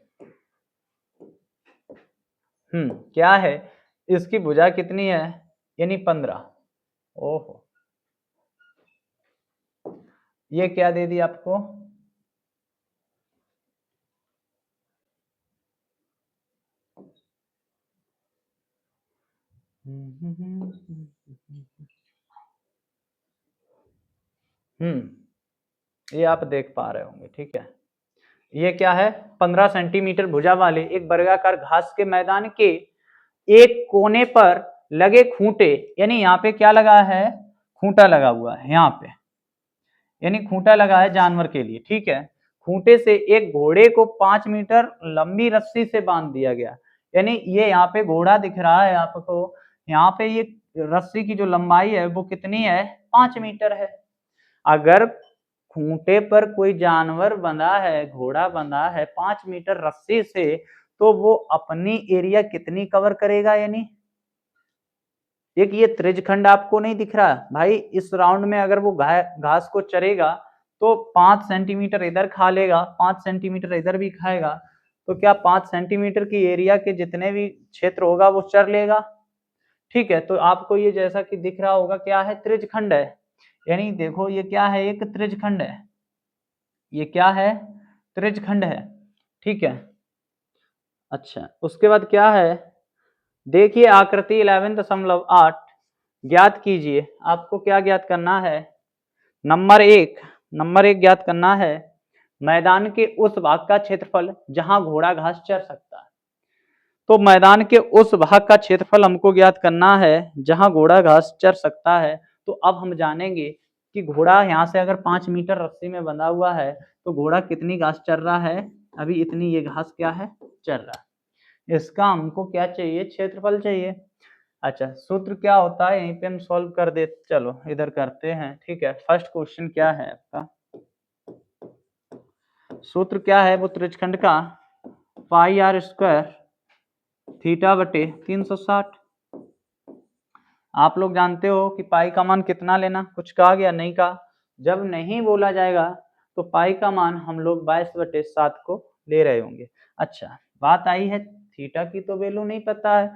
क्या है, इसकी भुजा कितनी है, यानी 15। ओहो, ये क्या दे दी आपको, ये आप देख पा रहे होंगे, ठीक है। ये क्या है, 15 सेंटीमीटर भुजा वाले एक वर्गाकार घास के मैदान के एक कोने पर लगे खूंटे, यानी यहाँ पे क्या लगा है, खूंटा लगा हुआ है यहाँ पे, यानी खूंटा लगा है जानवर के लिए, ठीक है। खूंटे से एक घोड़े को 5 मीटर लंबी रस्सी से बांध दिया गया, यानी ये यहाँ पे घोड़ा दिख रहा है आपको, यहाँ पे ये रस्सी की जो लंबाई है वो कितनी है, 5 मीटर है। अगर खूंटे पर कोई जानवर बंधा है, घोड़ा बंधा है 5 मीटर रस्सी से, तो वो अपनी एरिया कितनी कवर करेगा, यानी एक ये त्रिज्यखंड आपको नहीं दिख रहा भाई, इस राउंड में अगर वो घास को चरेगा तो 5 सेंटीमीटर इधर खा लेगा, 5 सेंटीमीटर इधर भी खाएगा, तो क्या 5 सेंटीमीटर की एरिया के जितने भी क्षेत्र होगा वो चर लेगा, ठीक है। तो आपको ये जैसा कि दिख रहा होगा क्या है, त्रिज्यखंड है, यानी देखो ये क्या है, एक त्रिज्यखंड है, ये क्या है, त्रिज्यखंड है, ठीक है। अच्छा, उसके बाद क्या है, देखिए आकृति 11.8 ज्ञात कीजिए, आपको क्या ज्ञात करना है, नंबर 1 ज्ञात करना है, मैदान के उस भाग का क्षेत्रफल जहां घोड़ा घास चर सकता है। तो मैदान के उस भाग का क्षेत्रफल हमको ज्ञात करना है जहां घोड़ा घास चर सकता है। तो अब हम जानेंगे कि घोड़ा यहाँ से अगर 5 मीटर रस्सी में बंधा हुआ है तो घोड़ा कितनी घास चर रहा है, अभी इतनी ये घास क्या है, चर रहा है। इसका हमको क्या चाहिए, क्षेत्रफल चाहिए। अच्छा, सूत्र क्या होता है, यहीं पे हम सॉल्व कर दे, चलो इधर करते हैं, ठीक है। फर्स्ट क्वेश्चन क्या है आपका, सूत्र क्या है, वो त्रिज्यखंड का पाई आर स्क्वायर थीटा बटे 360। आप लोग जानते हो कि पाई का मान कितना लेना, कुछ कहा गया, नहीं कहा। जब नहीं बोला जाएगा तो पाई का मान हम लोग 22/7 को ले रहे होंगे। अच्छा, बात आई है थीटा की, तो वैल्यू नहीं पता है,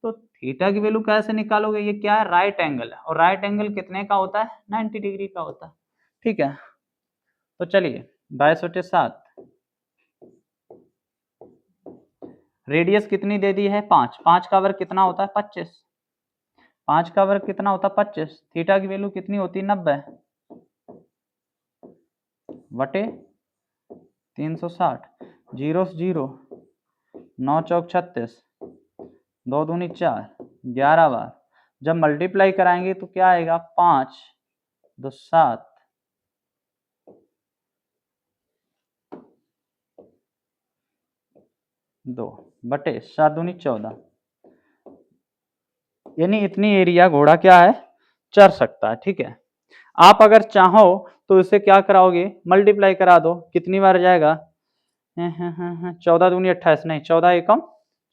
तो थीटा की वैल्यू कैसे निकालोगे, ये क्या है, राइट एंगल है, और राइट एंगल कितने का होता है, 90 डिग्री का होता है, ठीक है। तो चलिए 22/7, रेडियस कितनी दे दी है, 5, 5 का वर्ग कितना होता है, 25, 5 का वर्ग कितना होता है, 25, थीटा की वैल्यू कितनी होती है, 90 बटे 360, 0 से 0, 9 चौक 36, 2 दूनी 4, 11 बार, जब मल्टीप्लाई कराएंगे तो क्या आएगा, 5 2 7, 2 बटे 7 दूनी 14, यानी इतनी एरिया घोड़ा क्या है, चर सकता है, ठीक है। आप अगर चाहो तो इसे क्या कराओगे, मल्टीप्लाई करा दो, कितनी बार जाएगा, 14 दूनी 28, नहीं 14 एकम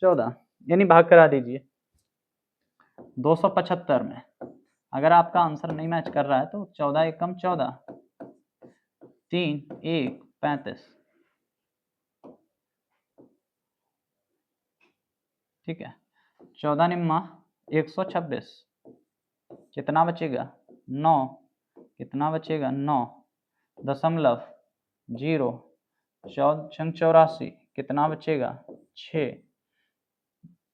14, यानी भाग करा दीजिए 275 में। अगर आपका आंसर नहीं मैच कर रहा है तो 14 एकम 14, 3 1 35, ठीक है। 14 निम्मा 126, कितना बचेगा 9, कितना बचेगा 9 दशमलव 0, 84, कितना बचेगा 6,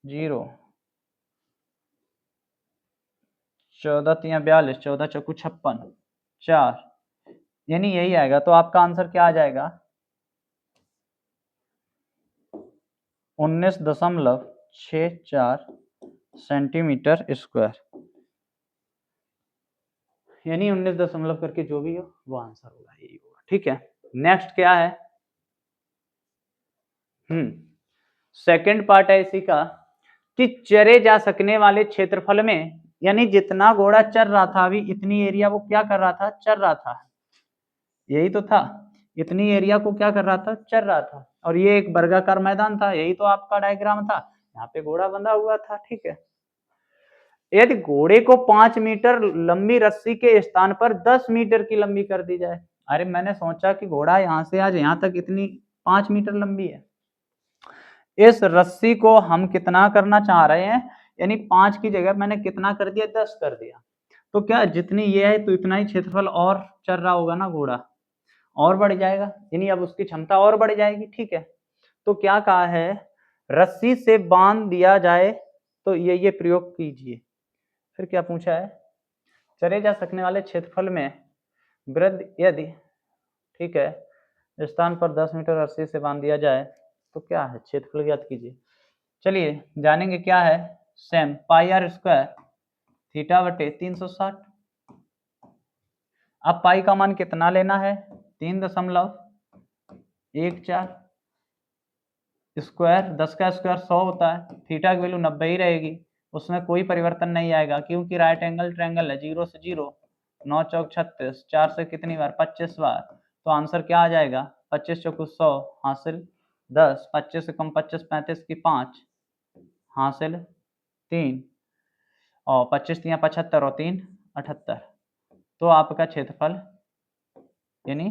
0, 14 तिया 42, 14 चौकू 56, 4, यानी यही आएगा। तो आपका आंसर क्या आ जाएगा 19.64 सेंटीमीटर स्क्वायर, यानी 19 दशमलव करके जो भी हो वो आंसर होगा, यही होगा। ठीक है, नेक्स्ट क्या है, सेकंड पार्ट है इसी का कि चरे जा सकने वाले क्षेत्रफल में, यानी जितना घोड़ा चर रहा था अभी इतनी एरिया वो क्या कर रहा था, चर रहा था, यही तो था, इतनी एरिया को क्या कर रहा था, चर रहा था। और ये एक वर्गाकार मैदान था, यही तो आपका डायग्राम था, यहाँ पे घोड़ा बंधा हुआ था। ठीक है, यदि घोड़े को 5 मीटर लंबी रस्सी के स्थान पर 10 मीटर की लंबी कर दी जाए, अरे मैंने सोचा कि घोड़ा यहाँ से आज यहाँ तक इतनी 5 मीटर लंबी है, इस रस्सी को हम कितना करना चाह रहे हैं, यानी 5 की जगह मैंने कितना कर दिया, 10 कर दिया। तो क्या जितनी ये है तो इतना ही क्षेत्रफल और चल रहा होगा ना घोड़ा, और बढ़ जाएगा, यानी अब उसकी क्षमता और बढ़ जाएगी। ठीक है, तो क्या कहा है, रस्सी से बांध दिया जाए, तो ये प्रयोग कीजिए। फिर क्या पूछा है, चले जा सकने वाले क्षेत्रफल में वृद्धि यदि, ठीक है, स्थान पर 10 मीटर रस्सी से बांध दिया जाए तो क्या है, क्षेत्रफल ज्ञात कीजिए। चलिए जानेंगे क्या है, same pi r square theta बटे 360। अब पाई का मान कितना लेना है, 3.14, स्क्वायर 10 का स्क्वायर 100 होता है, थीटा की वैल्यू 90 ही रहेगी, उसमें कोई परिवर्तन नहीं आएगा क्योंकि राइट एंगल ट्रायंगल है, 0 से 0, 9 चौक 36, 4 से कितनी बार 25 बार, तो आंसर क्या आ जाएगा 25 चौक 100 हासिल 10, 25 से कम 25, 35 की 5 हासिल 3, और 25 तिया 75 और 3 78, तो आपका क्षेत्रफल, यानी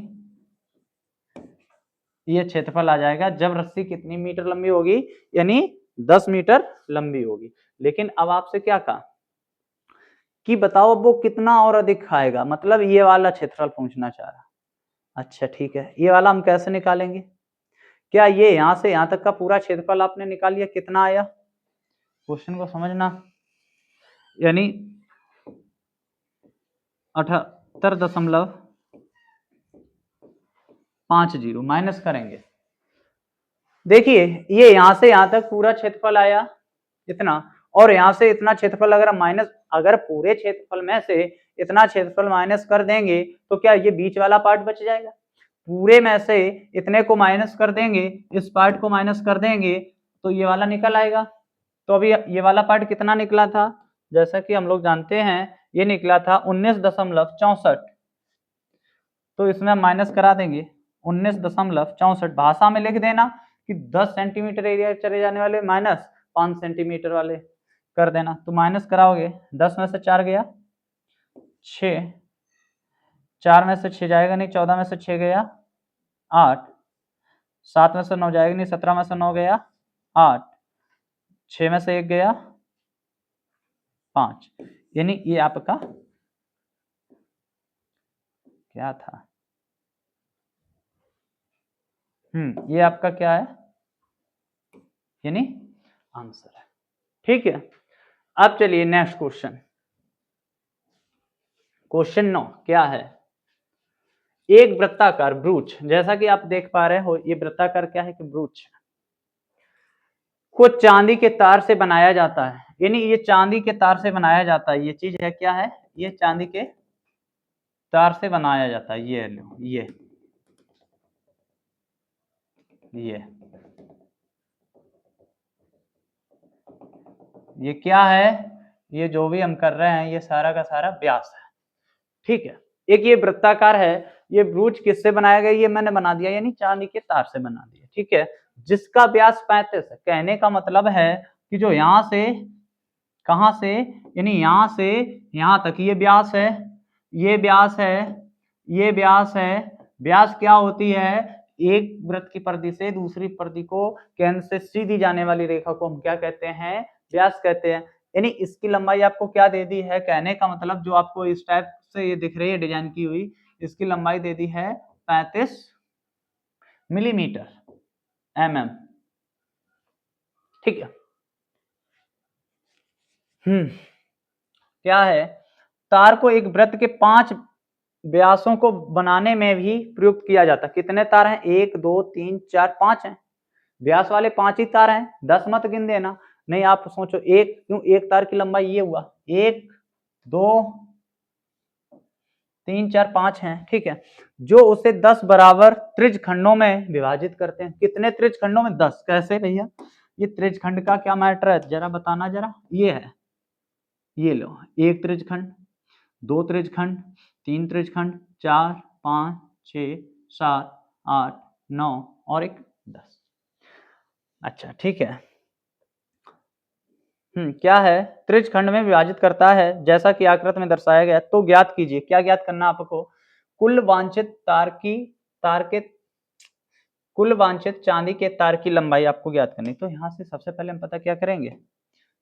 ये क्षेत्रफल आ जाएगा जब रस्सी कितनी मीटर लंबी होगी, यानी 10 मीटर लंबी होगी। लेकिन अब आपसे क्या कहा कि बताओ वो कितना और अधिक खाएगा, मतलब ये वाला क्षेत्रफल पूछना चाह रहा। अच्छा ठीक है, ये वाला हम कैसे निकालेंगे, क्या ये यहां से यहां तक का पूरा क्षेत्रफल आपने निकाल लिया, कितना आया, क्वेश्चन को समझना, यानी 78.50 माइनस करेंगे। देखिए ये यहां से यहां तक पूरा क्षेत्रफल आया इतना, और यहां से इतना क्षेत्रफल अगर माइनस, अगर पूरे क्षेत्रफल में से इतना क्षेत्रफल माइनस कर देंगे तो क्या ये बीच वाला पार्ट बच जाएगा, पूरे में से इतने को माइनस कर देंगे, इस पार्ट को माइनस कर देंगे तो ये वाला निकल आएगा। तो अभी ये वाला पार्ट कितना निकला था, जैसा कि हम लोग जानते हैं ये निकला था 19.64, तो इसमें माइनस करा देंगे 19.64, भाषा में लिख देना कि 10 सेंटीमीटर एरिया चले जाने वाले माइनस 5 सेंटीमीटर वाले कर देना, तो माइनस कराओगे 10 में से 4 गया 6, 4 में से 6 जाएगा नहीं, 14 में से 6 गया 8, 7 में से 9 जाएगा नहीं, 17 में से 9 गया 8, 6 में से 1 गया 5, यानी ये आपका क्या था, ये आपका क्या है, यानी आंसर है। ठीक है, अब चलिए नेक्स्ट क्वेश्चन, क्वेश्चन 9 क्या है, एक वृत्ताकार ब्रूच, जैसा कि आप देख पा रहे हो ये वृत्ताकार क्या है कि ब्रूच को चांदी के तार से बनाया जाता है, यानी ये चांदी के तार से बनाया जाता है, ये चीज है क्या है, ये चांदी के तार से बनाया जाता है, ये लो ये क्या है, ये जो भी हम कर रहे हैं ये सारा का सारा व्यास है। ठीक है, एक ये वृत्ताकार है, ये ब्रूच किससे बनाया गया, ये मैंने बना दिया, यानी चांदी के तार से बना दिया। ठीक है, जिसका व्यास 35 है, कहने का मतलब है कि जो यहां से कहां से, यानी यहां से यहां तक ये व्यास है, ये व्यास है, ये व्यास है, व्यास क्या होती है, एक वृत्त की परिधि से दूसरी परिधि को केंद्र से सीधी जाने वाली रेखा को हम क्या कहते हैं, व्यास कहते हैं। यानी इसकी लंबाई आपको क्या दे दी है, कहने का मतलब जो आपको इस टाइप से ये दिख रही है डिजाइन की हुई, इसकी लंबाई दे दी है 35 मिलीमीटर mm, ठीक है। क्या है, तार को एक वृत्त के 5 व्यासों को बनाने में भी प्रयुक्त किया जाता है। कितने तार हैं, 1 2 3 4 5 हैं, व्यास वाले 5 ही तार हैं, 10 मत गिन देना। नहीं आप सोचो एक क्यों, एक तार की लंबाई ये हुआ 1 2 3 4 5 हैं, ठीक है। जो उसे 10 बराबर त्रिज्य खंडों में विभाजित करते हैं। कितने त्रिज्य खंडों में, 10। कैसे भैया, ये त्रिज्य खंड का क्या मैटर है जरा बताना जरा। ये है, ये लो, एक त्रिज्य खंड, 2 त्रिज्य खंड, 3 त्रिज्य खंड, 4 5 6 7 8 9 और एक 10। अच्छा ठीक है। क्या है, त्रिज्य खंड में विभाजित करता है जैसा कि आकृति में दर्शाया गया। तो ज्ञात कीजिए, क्या ज्ञात करना आपको, कुल वांछित कुल वांछित चांदी के तार की लंबाई आपको ज्ञात करनी। तो यहाँ से सबसे पहले हम पता क्या करेंगे,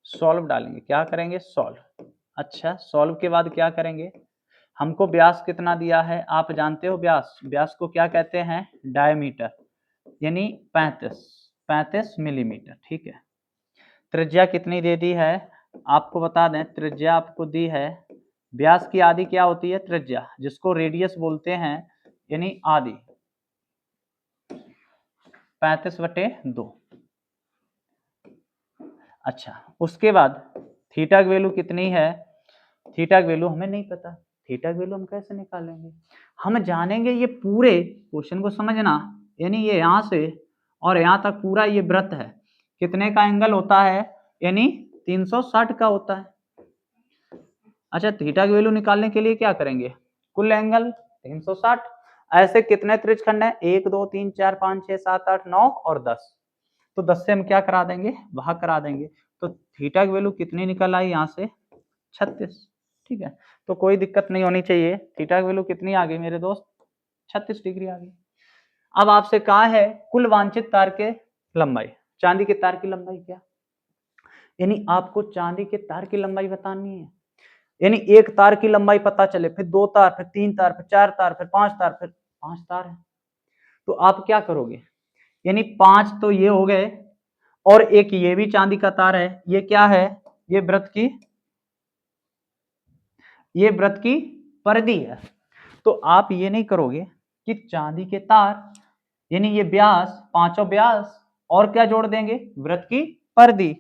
सॉल्व डालेंगे। क्या करेंगे, सॉल्व। अच्छा सॉल्व के बाद क्या करेंगे, हमको व्यास कितना दिया है आप जानते हो, व्यास को क्या कहते हैं, डायमीटर, यानी 35 मिलीमीटर, ठीक है। त्रिज्या कितनी दे दी है आपको बता दें, त्रिज्या आपको दी है, व्यास की आधी क्या होती है, त्रिज्या, जिसको रेडियस बोलते हैं, यानी आधी 35/2। अच्छा उसके बाद थीटा की वैल्यू कितनी है, थीटा की वैल्यू हमें नहीं पता, थीटा की वैल्यू हम कैसे निकालेंगे, हम जानेंगे ये पूरे क्वेश्चन को समझना। यानी ये यहाँ से और यहाँ तक पूरा ये वृत्त है, कितने का एंगल होता है, यानी 360 का होता है। अच्छा थीटा की वैल्यू निकालने के लिए क्या करेंगे, कुल एंगल 360। ऐसे कितने त्रिज्यखंड है, 1 2 3 4 5 6 7 8 9 और 10। तो 10 से हम क्या करा देंगे, भाग करा देंगे। तो थीटा की वैल्यू कितनी निकल आई यहाँ से, 36, ठीक है। तो कोई दिक्कत नहीं होनी चाहिए। थीटा की वैल्यू कितनी आ गई मेरे दोस्त, 36 डिग्री आ गई। अब आपसे कहा है कुल वांछित तार के लंबाई, चांदी के तार की लंबाई क्या, यानी आपको चांदी के तार की लंबाई बतानी है। यानी एक तार की लंबाई पता चले, फिर 2 तार, फिर 3 तार, फिर 4 तार, फिर 5 तार, फिर 5 तार है, तो आप क्या करोगे, यानी 5 तो ये हो गए और एक ये भी चांदी का तार है। ये क्या है, ये व्रत की परिधि है। तो आप ये नहीं करोगे कि चांदी के तार, यानी ये व्यास, पांचों व्यास और क्या जोड़ देंगे, व्रत की परिधि।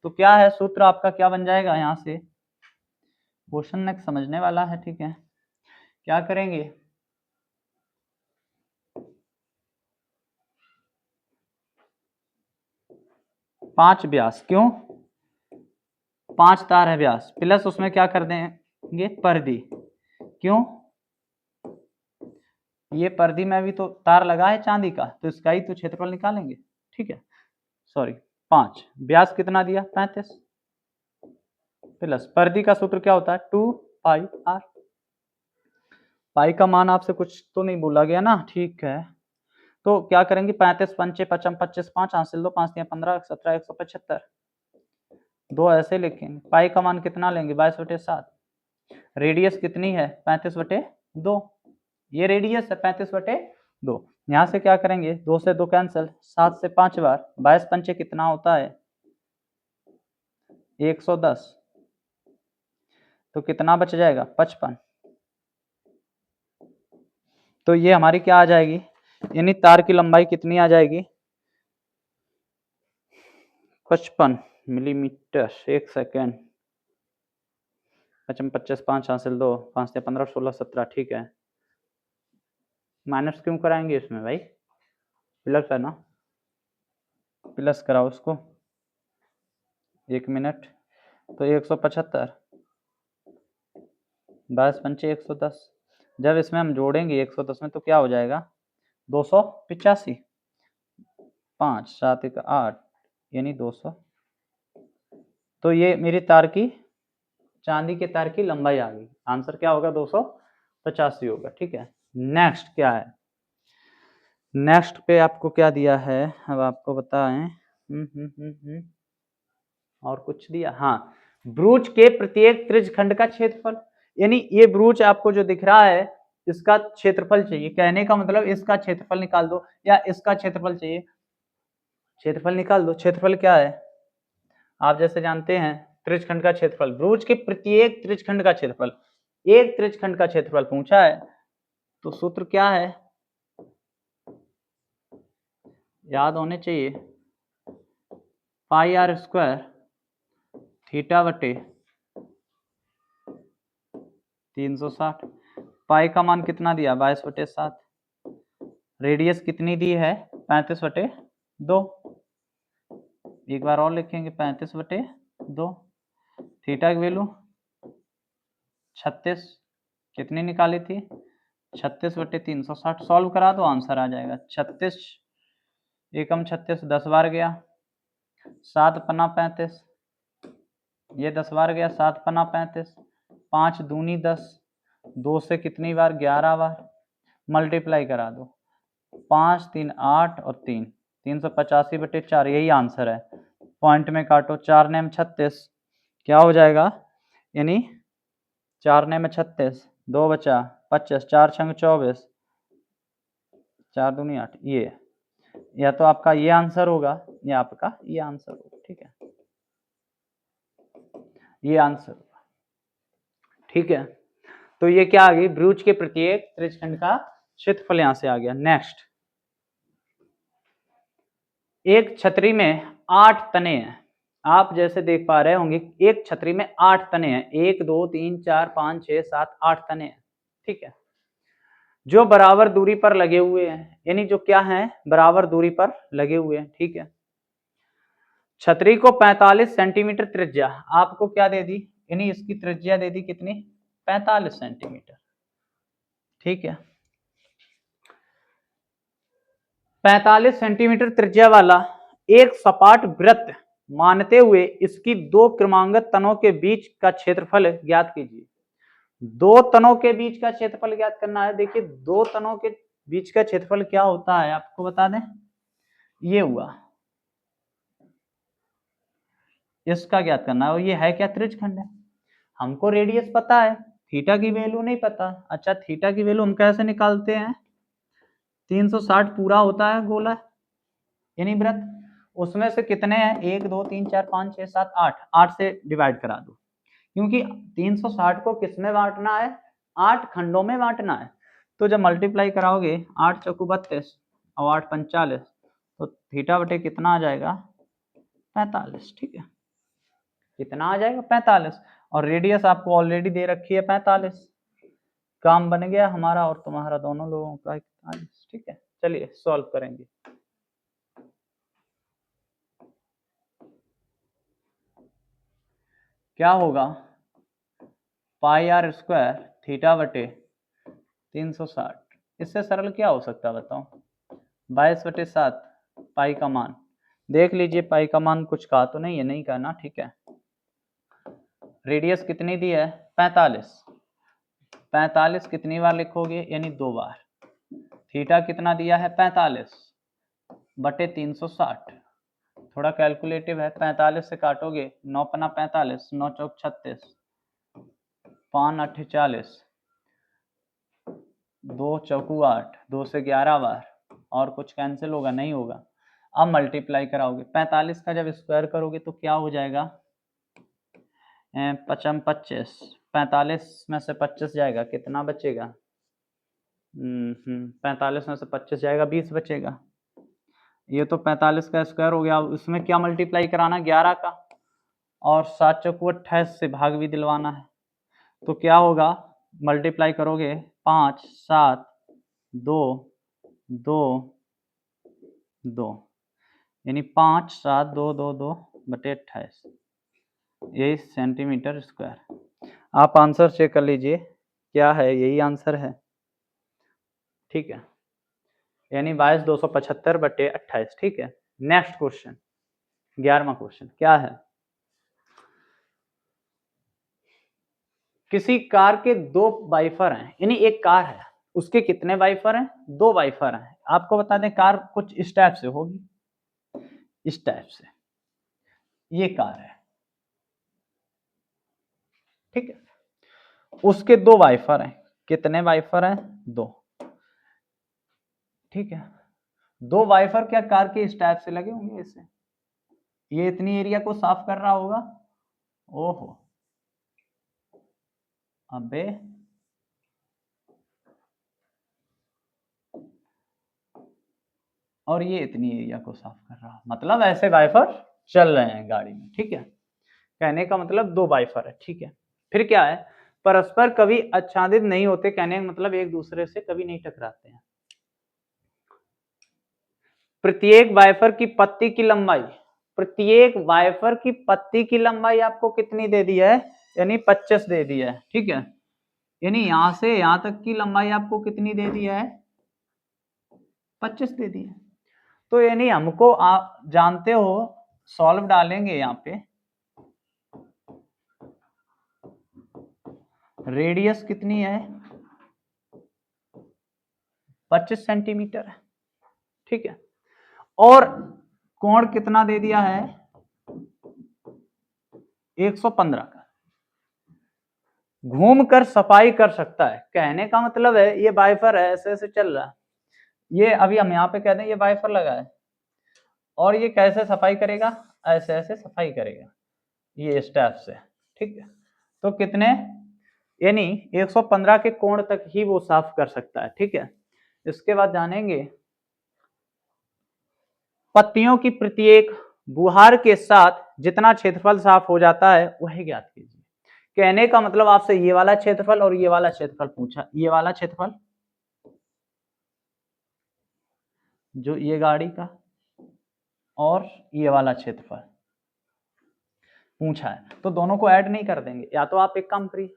तो क्या है सूत्र आपका, क्या बन जाएगा, यहां से क्वेश्चन नेक्स्ट समझने वाला है, ठीक है। क्या करेंगे, पांच व्यास, क्यों 5 तार है व्यास, प्लस उसमें क्या कर देंगे, परिधि, क्यों ये परिधि में भी तो तार लगा है चांदी का, तो इसका ही तो क्षेत्रफल निकालेंगे, ठीक है। सॉरी 5, व्यास कितना दिया 35, प्लस परिधि का सूत्र क्या होता है 2πr। पाई का मान आपसे कुछ तो नहीं बोला गया ना, ठीक है। तो क्या करेंगे, 35 पंचे 55 25 5 हासिल 2 5 3 15 17 175, 2 ऐसे लिखेंगे। पाई का मान कितना लेंगे 22/7। रेडियस कितनी है 35/2, ये रेडियस है 35/2। यहाँ से क्या करेंगे, 2 से 2 कैंसिल, 7 से 5 बार, 22 पंचे कितना होता है 110, तो कितना बच जाएगा 55। तो ये हमारी क्या आ जाएगी, यानी तार की लंबाई कितनी आ जाएगी 55 मिलीमीटर। एक सेकेंड, 55 25 5 हासिल 2 5 से 15 16 17, ठीक है। माइनस क्यों कराएंगे इसमें भाई, प्लस है ना, प्लस कराओ उसको, 1 मिनट। तो 175, 22 पंचे 110, जब इसमें हम जोड़ेंगे 110 में तो क्या हो जाएगा 285, 5 7 1 8, यानी 200। तो ये मेरी तार की, चांदी के तार की लंबाई आ गई। आंसर क्या होगा 285 होगा, ठीक है। नेक्स्ट क्या है, नेक्स्ट पे आपको क्या दिया है, अब आपको बताएं। और कुछ दिया, हाँ, ब्रूच के प्रत्येक त्रिज्यखंड का क्षेत्रफल, यानी ये ब्रूच आपको जो दिख रहा है इसका क्षेत्रफल चाहिए, कहने का मतलब इसका क्षेत्रफल निकाल दो या इसका क्षेत्रफल चाहिए, क्षेत्रफल निकाल दो। क्षेत्रफल क्या है, आप जैसे जानते हैं त्रिज्यखंड का क्षेत्रफल, ब्रूच के प्रत्येक त्रिज्यखंड का क्षेत्रफल, एक त्रिज्यखंड का क्षेत्रफल पूछा है तो सूत्र क्या है, याद होने चाहिए, पाई आर स्क्वायर थीटा बटे 360। पाई का मान कितना दिया, 22/7। रेडियस कितनी दी है, 35/2। एक बार और लिखेंगे, 35/2। थीटा की वैल्यू 36, कितनी निकाली थी, 36/360। सॉल्व करा दो आंसर आ जाएगा। 36 एकम 36, 10 बार गया, 7 पन्ना 35, ये 10 बार गया, 7 पन्ना 35, 5 दूनी 10, 2 से कितनी बार, 11 बार, मल्टीप्लाई करा दो, 5 3 8 और 3 385/4, यही आंसर है। पॉइंट में काटो, 4 नेम 36, क्या हो जाएगा, यानी 4 नेम 36, 2 बचा 25, 4 छंग 24, 4 दूनी 8, ये या तो आपका ये आंसर होगा या आपका ये आंसर होगा, ठीक है, ये आंसर होगा, ठीक है। तो ये क्या आ गई, ब्रूच के प्रत्येक त्रिज्यखंड का क्षेत्रफल यहां से आ गया। नेक्स्ट, एक छतरी में 8 तने हैं, आप जैसे देख पा रहे होंगे एक छतरी में 8 तने हैं, 1 2 3 4 5 6 7 8 तने हैं, ठीक है, जो बराबर दूरी पर लगे हुए हैं, यानी जो क्या है, बराबर दूरी पर लगे हुए हैं, ठीक है। छतरी को 45 सेंटीमीटर त्रिज्या आपको क्या दे दी, यानी इसकी त्रिज्या दे दी कितनी, 45 सेंटीमीटर, ठीक है। 45 सेंटीमीटर त्रिज्या वाला एक सपाट वृत्त मानते हुए इसकी दो क्रमांगत तनों के बीच का क्षेत्रफल ज्ञात कीजिए। दो तनों के बीच का क्षेत्रफल ज्ञात करना है। देखिए दो तनों के बीच का क्षेत्रफल क्या होता है आपको बता दें, ये हुआ, इसका ज्ञात करना है, और ये है क्या, त्रिज्यखंड है। हमको रेडियस पता है, थीटा की वैल्यू नहीं पता। अच्छा, थीटा की वैल्यू हम कैसे निकालते हैं, 360 पूरा होता है गोला, यानी वृत्त, उसमें से कितने हैं, 1 2 3 4 5 6 7 8, 8 से डिवाइड करा दो, क्योंकि 360 को किस में बांटना है, 8 खंडों में बांटना है। तो जब मल्टीप्लाई कराओगे 8 चौकू 32 और 8 45, तो थीटा बटे कितना आ जाएगा, 45, ठीक है, कितना आ जाएगा, 45, और रेडियस आपको ऑलरेडी दे रखी है 45। काम बन गया हमारा और तुम्हारा दोनों लोगों का 41, ठीक है। चलिए सॉल्व करेंगे। क्या होगा, पाई आर स्क्वायर थीटा बटे 360, इससे सरल क्या हो सकता है बताओ, 22/7, पाई का मान देख लीजिए, पाई का मान कुछ कहा तो नहीं है, नहीं कहना, ठीक है। रेडियस कितनी दी है, 45, 45 कितनी बार लिखोगे, यानी 2 बार। थीटा कितना दिया है, 45 बटे 360, थोड़ा कैलकुलेटिव है, 45 से काटोगे 9 पन्ना 45, 9 चौक 36, 5 8 40, 2 चौकू 8, 2 से 11 बार, और कुछ कैंसिल होगा, नहीं होगा। अब मल्टीप्लाई कराओगे, 45 का जब स्क्वायर करोगे तो क्या हो जाएगा, 55 25, 45 में से 25 जाएगा, कितना बचेगा, 45 में से 25 जाएगा, 20 बचेगा। ये तो 45 का स्क्वायर हो गया, इसमें क्या मल्टीप्लाई कराना, 11 का, और 7 चौकू 28 से भाग भी दिलवाना है। तो क्या होगा, मल्टीप्लाई करोगे 5 7 2 2 2, यानी 5 7 2 2 2 बटे 28, यही सेंटीमीटर स्क्वायर। आप आंसर चेक कर लीजिए, क्या है, यही आंसर है, ठीक है, यानी 22,275 बटे 28, ठीक है। नेक्स्ट क्वेश्चन, 11वां क्वेश्चन क्या है, किसी कार के दो वाइफर हैं, यानी एक कार है उसके कितने वाइफर हैं, दो वाइफर हैं, आपको बता दें कार कुछ इस टाइप से होगी, इस टाइप से ये कार है, ठीक है। उसके दो वाइफर हैं, कितने वाइफर हैं? दो, ठीक है। दो वाइफर क्या कार के इस टाइप से लगे होंगे इससे, ये इतनी एरिया को साफ कर रहा होगा। ओहो, अबे और ये इतनी एरिया को साफ कर रहा, मतलब ऐसे वाइफर चल रहे हैं गाड़ी में, ठीक है। कहने का मतलब दो वाइफर है, ठीक है। फिर क्या है, परस्पर कभी आच्छादित नहीं होते, कहने का मतलब एक दूसरे से कभी नहीं टकराते हैं। प्रत्येक वाइफर की पत्ती की लंबाई, प्रत्येक वाइफर की पत्ती की लंबाई आपको कितनी दे दी है, यानी 25 दे दी है, ठीक है। यानी यहां से यहां तक की लंबाई आपको कितनी दे दी है, 25 दे दी है। तो यानी हमको आप जानते हो, सॉल्व डालेंगे यहाँ पे, रेडियस कितनी है, 25 सेंटीमीटर है, ठीक है। और कोण कितना दे दिया है, 115 का। घूम कर सफाई कर सकता है, कहने का मतलब है ये वाइफर है, ऐसे ऐसे चल रहा है, ये अभी हम यहाँ पे कहते हैं ये वाइफर लगा है, और ये कैसे सफाई करेगा, ऐसे ऐसे सफाई करेगा, ये स्टेप से, ठीक है। तो कितने, यानी 115 के कोण तक ही वो साफ कर सकता है, ठीक है। इसके बाद जानेंगे पत्तियों की प्रत्येक बुहार के साथ जितना क्षेत्रफल साफ हो जाता है वही ज्ञात कीजिए। कहने का मतलब आपसे ये वाला क्षेत्रफल और ये वाला क्षेत्रफल पूछा, ये वाला क्षेत्रफल जो ये गाड़ी का, और ये वाला क्षेत्रफल पूछा है, तो दोनों को ऐड नहीं कर देंगे। या तो आप एक काम करिए,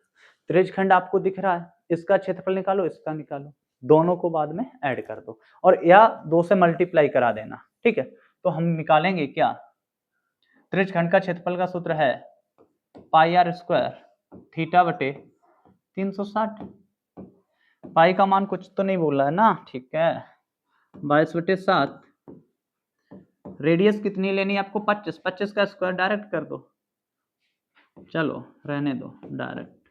त्रिज्यखंड आपको दिख रहा है, इसका क्षेत्रफल निकालो, इसका निकालो, दोनों को बाद में ऐड कर दो, और या दो से मल्टीप्लाई करा देना, ठीक है। तो हम निकालेंगे क्या, त्रिज्यखंड का क्षेत्रफल का सूत्र है पाई आर स्क्वायर थीटा बटे 360। पाई का मान कुछ तो नहीं बोला है ना, ठीक है, 22/7। रेडियस कितनी लेनी है आपको, 25, 25 का स्क्वायर डायरेक्ट कर दो, चलो रहने दो डायरेक्ट,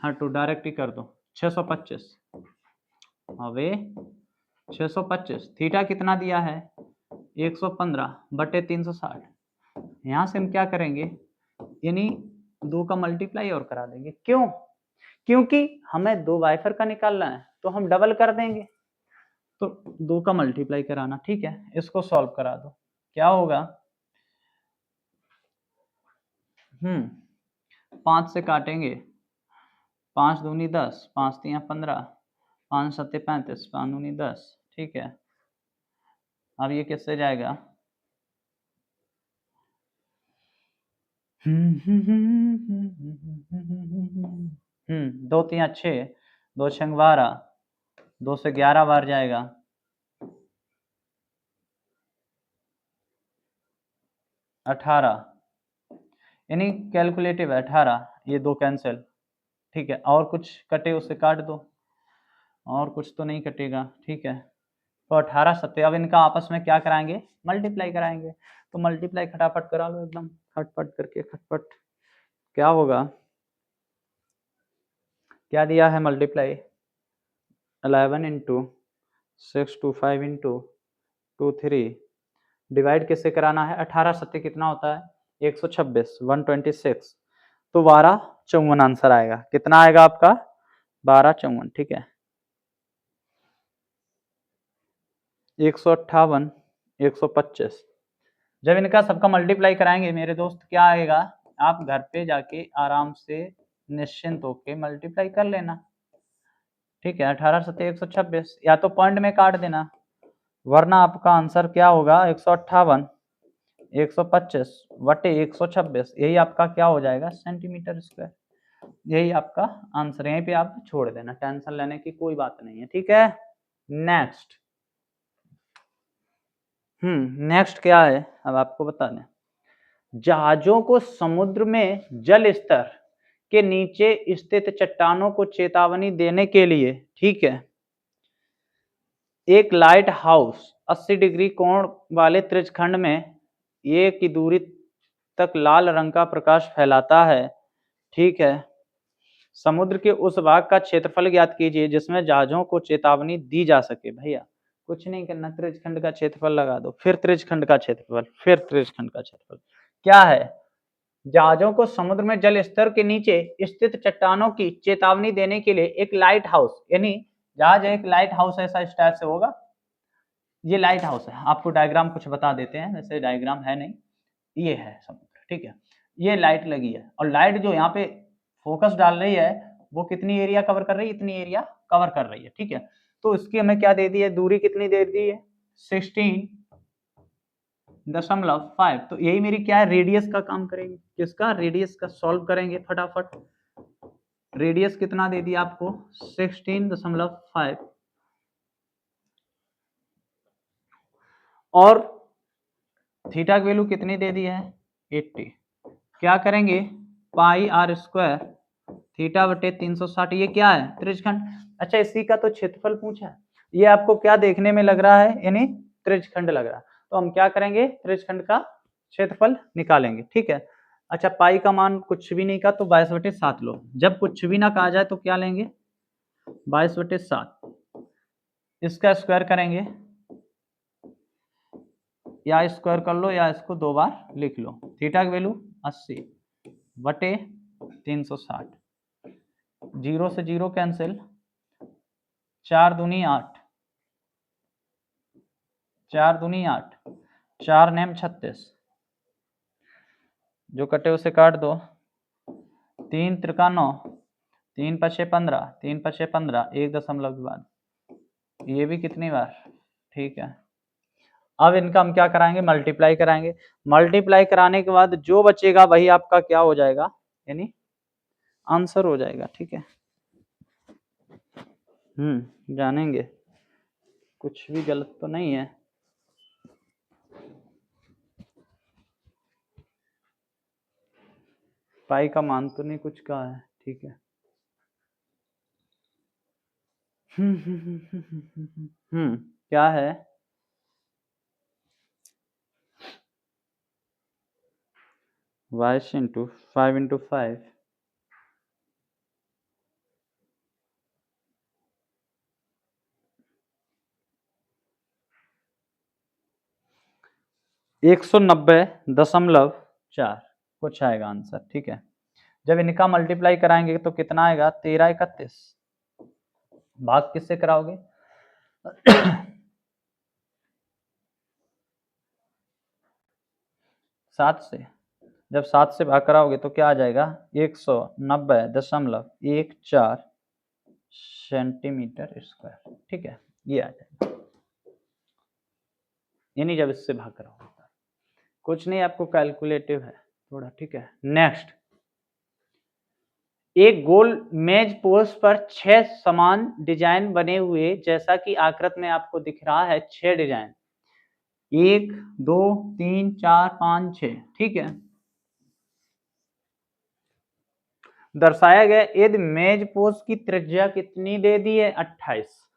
हाँ तो डायरेक्ट ही कर दो, 625। अबे 625, थीटा कितना दिया है, 115/360। यहाँ से हम क्या करेंगे, यानी 2 का मल्टीप्लाई और करा देंगे, क्यों, क्योंकि हमें दो वाइफर का निकालना है, तो हम डबल कर देंगे, तो 2 का मल्टीप्लाई कराना, ठीक है। इसको सॉल्व करा दो, क्या होगा, 5 से काटेंगे, 5 दूनी 10, 5 तिया 15, 5 सत्ते 35, 5 दूनी 10, ठीक है। अब ये किससे जाएगा, 2 तिया 6, 2 छंग 12, 2 से 11 बार जाएगा, 18, यानी कैलकुलेटिव है 18, ये 2 कैंसिल, ठीक है। और कुछ कटे उसे काट दो, और कुछ तो नहीं कटेगा, ठीक है। तो 18 सत्ते, अब इनका आपस में क्या कराएंगे, मल्टीप्लाई कराएंगे, तो मल्टीप्लाई खटापट करा लो एकदम, खटपट करके खटपट, क्या होगा, क्या दिया है मल्टीप्लाई, 11 इंटू 625 इंटू 23, डिवाइड किससे कराना है, 18 सत्ते कितना होता है, 126, 126, तो 1254 आंसर आएगा, कितना आएगा आपका, 1254, ठीक है। 158, 125, जब इनका सबका मल्टीप्लाई कराएंगे मेरे दोस्त, क्या आएगा, आप घर पे जाके आराम से निश्चिंत होके मल्टीप्लाई कर लेना, ठीक है। 18 सत्ते 126, या तो पॉइंट में काट देना, वरना आपका आंसर क्या होगा, 158, 125 बटे 126, यही आपका क्या हो जाएगा, सेंटीमीटर स्क्वायर। यही आपका आंसर, यहीं पे आप छोड़ देना, टेंशन लेने की कोई बात नहीं है, ठीक है। नेक्स्ट, नेक्स्ट क्या है, अब आपको बता दें, जहाजों को समुद्र में जल स्तर के नीचे स्थित चट्टानों को चेतावनी देने के लिए, ठीक है, एक लाइट हाउस 80 डिग्री कोण वाले त्रिज्यखंड में ए की दूरी तक लाल रंग का प्रकाश फैलाता है, ठीक है। समुद्र के उस भाग का क्षेत्रफल ज्ञात कीजिए जिसमें जहाजों को चेतावनी दी जा सके। भैया कुछ नहीं करना, त्रिज्यखंड का क्षेत्रफल लगा दो, फिर त्रिज्यखंड का क्षेत्रफल, फिर त्रिज्यखंड का क्षेत्रफल। क्या है, जहाजों को समुद्र में जल स्तर के नीचे स्थित चट्टानों की चेतावनी देने के लिए एक लाइट हाउस, यानी जहाज एक लाइट हाउस ऐसा इस टाइप से होगा। ये लाइट हाउस है, आपको डायग्राम कुछ बता देते हैं, वैसे डायग्राम है नहीं, ये है समुद्र, ठीक है। ये लाइट लगी है और लाइट जो यहाँ पे फोकस डाल रही है वो कितनी एरिया कवर कर रही है, इतनी एरिया कवर कर रही है, ठीक है। तो इसकी हमें क्या दे दी है, दूरी कितनी दे दी है, 16.5। तो यही मेरी क्या है, रेडियस का काम करेंगे, किसका, रेडियस का सॉल्व करेंगे फटाफट। रेडियस कितना दे दिया आपको, 16.5 और थीटा की वैल्यू कितनी दे दी है, 80। क्या करेंगे, पाई आर स्क्वायर थीटा बटे 360, ये क्या है, त्रिज्यखंड। अच्छा इसी का तो क्षेत्रफल पूछा है, ये आपको क्या देखने में लग रहा है, यानी त्रिज्यखंड लग रहा है। तो हम क्या करेंगे, त्रिज्यखंड का क्षेत्रफल निकालेंगे, ठीक है। अच्छा पाई का मान कुछ भी नहीं का तो 22/7 लो, जब कुछ भी ना कहा जाए तो क्या लेंगे, 22/7। इसका स्क्वायर करेंगे, या स्क्वायर कर लो या इसको 2 बार लिख लो। थीटा की वैल्यू 80 बटे 360, 0 से 0 कैंसिल, 4 दूनी 8, 4 दूनी 8, 4 नेम 36, जो कटे उसे काट दो, 3 त्रिका 9, 3 पछे 15, 3 पछे 15, 1 दशमलव के बाद, ये भी कितनी बार, ठीक है। अब इनका हम क्या कराएंगे, मल्टीप्लाई कराएंगे। मल्टीप्लाई कराने के बाद जो बचेगा वही आपका क्या हो जाएगा, यानी आंसर हो जाएगा, ठीक है। जानेंगे, कुछ भी गलत तो नहीं है। पाई का मान तो नहीं कुछ कहा है, ठीक है। क्या है, वाइस इंटू 5 × 5, 190.4 कुछ आएगा आंसर, ठीक है। जब इनका मल्टीप्लाई कराएंगे तो कितना आएगा, 1331। भाग किससे कराओगे, 7 से। जब 7 से भाग कराओगे तो क्या आ जाएगा, 190.14 सेंटीमीटर स्क्वायर, ठीक है, ये आ जाएगा। यानी जब इससे भाग कराओगे, कुछ नहीं, आपको कैलकुलेटिव है थोड़ा, ठीक है। नेक्स्ट, एक गोल मेज पोस्ट पर 6 समान डिजाइन बने हुए, जैसा कि आकृति में आपको दिख रहा है, 6 डिजाइन, 1 2 3 4 5 6, ठीक है। दर्शाया गया यदि मेज पोस्ट की त्रिज्या कितनी दे दी है, 28।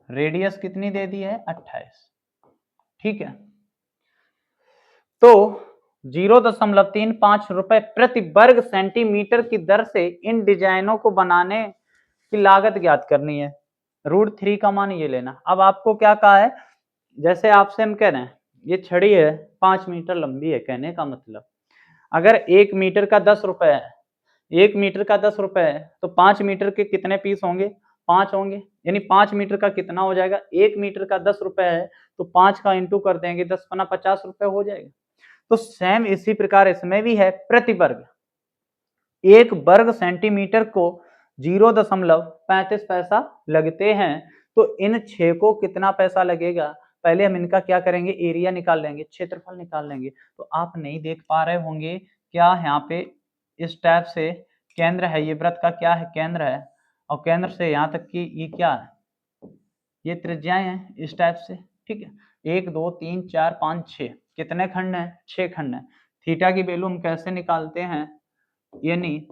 रेडियस कितनी दे दी है, 28, ठीक है। तो 0.35 रुपए प्रति वर्ग सेंटीमीटर की दर से इन डिजाइनों को बनाने की लागत ज्ञात करनी है। √3 का मान ये लेना। अब आपको क्या कहा है, जैसे आपसे हम कह रहे हैं ये छड़ी है 5 मीटर लंबी है, कहने का मतलब अगर 1 मीटर का 10 रुपए है, 1 मीटर का 10 रुपए है तो 5 मीटर के कितने पीस होंगे, 5 होंगे, यानी 5 मीटर का कितना हो जाएगा, 1 मीटर का 10 रुपए है तो 5 का इंटू कर देंगे, 10 पना 50 रुपए हो जाएगा। तो सेम इसी प्रकार इसमें भी है, प्रति वर्ग, 1 वर्ग सेंटीमीटर को 0.35 पैसा लगते हैं। तो इन 6 को कितना पैसा लगेगा, पहले हम इनका क्या करेंगे, एरिया निकाल लेंगे, क्षेत्रफल निकाल लेंगे। तो आप नहीं देख पा रहे होंगे क्या, यहाँ पे इस टाइप से केंद्र है, ये वृत्त का क्या है, केंद्र है, और केंद्र से यहाँ तक की ये क्या है, ये त्रिज्याएं हैं इस टाइप से, ठीक है। 1 2 3 4 5 6, कितने खंड हैं, 6 खंड हैं। थीटा की वैल्यू हम कैसे निकालते हैं, यानी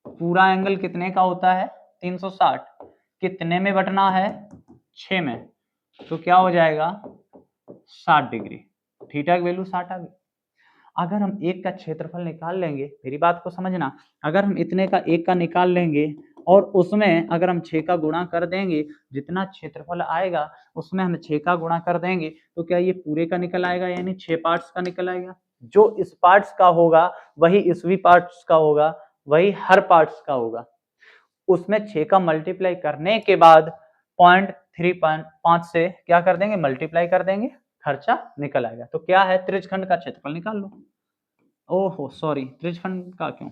पूरा एंगल कितने का होता है 360, कितने में बटना है 6 में, तो क्या हो जाएगा 60 डिग्री। थीटा की वैल्यू 60 आ गई। अगर हम एक का क्षेत्रफल निकाल लेंगे, मेरी बात को समझना, अगर हम इतने का एक का निकाल लेंगे और उसमें अगर हम 6 का गुणा कर देंगे, जितना क्षेत्रफल आएगा उसमें हम 6 का गुणा कर देंगे, तो क्या ये पूरे का निकल आएगा, यानी 6 पार्ट्स का निकल आएगा। जो इस पार्ट्स का होगा वही इसवी पार्ट्स का होगा, वही हर पार्ट्स का होगा। उसमें 6 का मल्टीप्लाई करने के बाद 0.35 से क्या कर देंगे, मल्टीप्लाई कर देंगे, खर्चा निकल आएगा। तो क्या है, त्रिज्यखंड का क्षेत्रफल निकाल लो। ओहो सॉरी, त्रिज्यखंड का क्यों,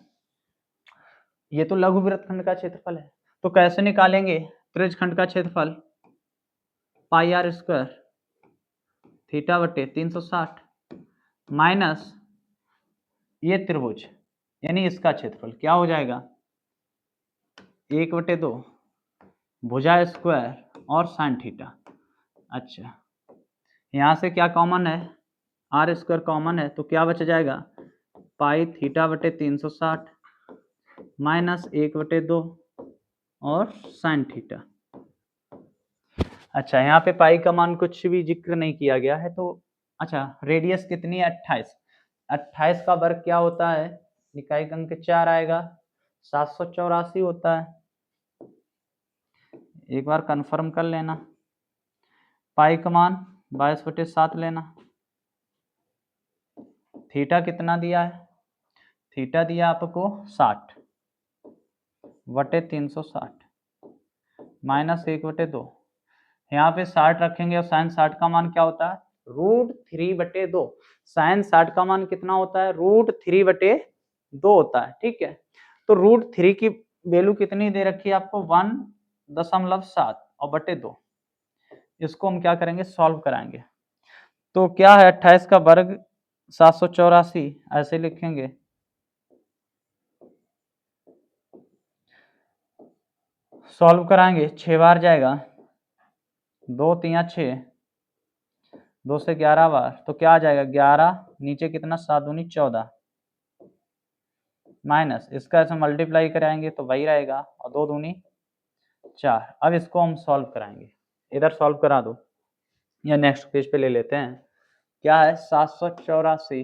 ये तो लघु वृत्तखंड का क्षेत्रफल है। तो कैसे निकालेंगे त्रिज्यखंड का क्षेत्रफल, पाई आर स्क्वायर थीटा बटे 360 माइनस ये त्रिभुज यानी इसका क्षेत्रफल क्या हो जाएगा 1/2 भुजा स्क्वायर और साइन थीटा। अच्छा, यहाँ से क्या कॉमन है, आर स्क्वायर कॉमन है, तो क्या बच जाएगा पाई थीटा बटे 360 माइनस 1/2 और साइन थीटा। अच्छा, यहाँ पे पाई का मान कुछ भी जिक्र नहीं किया गया है। तो अच्छा, रेडियस कितनी है 28, 28 का वर्ग क्या होता है, इकाई अंक 4 आएगा, 784 होता है। एक बार कंफर्म कर लेना। पाई का मान 22/7 लेना। थीटा कितना दिया है, थीटा दिया आपको 60/360 माइनस 1/2। यहाँ पे 60 रखेंगे और साइन 60 का मान क्या होता है √3/2। साइन 60 का मान कितना होता है √3/2 होता है। ठीक है, तो √3 की वैल्यू कितनी दे रखी है आपको 1.7 और बटे 2। इसको हम क्या करेंगे, सॉल्व कराएंगे। तो क्या है 28 का वर्ग 784 ऐसे लिखेंगे, सॉल्व कराएंगे 6 बार जाएगा, 2 3 6, 2 से 11 बार, तो क्या आ जाएगा 11, नीचे कितना 7 दूनी 14 माइनस इसका ऐसे मल्टीप्लाई कराएंगे तो वही रहेगा और 2 दूनी 4। अब इसको हम सॉल्व कराएंगे, इधर सॉल्व करा दो या नेक्स्ट पेज पे ले लेते हैं। क्या है 784,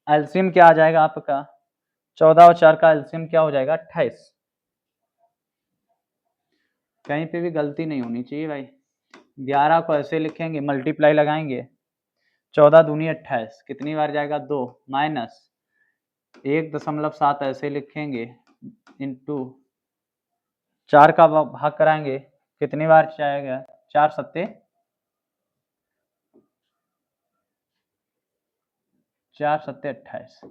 एलसीएम क्या आ जाएगा आपका 14 और 4 का एलसीएम क्या हो जाएगा 28। कहीं पे भी गलती नहीं होनी चाहिए भाई। 11 को ऐसे लिखेंगे, मल्टीप्लाई लगाएंगे, 14 दूनी 28, कितनी बार जाएगा 2 माइनस 1.7 ऐसे लिखेंगे इंटू 4 का भाग कराएंगे, कितनी बार जाएगा 4 सत्ते 28।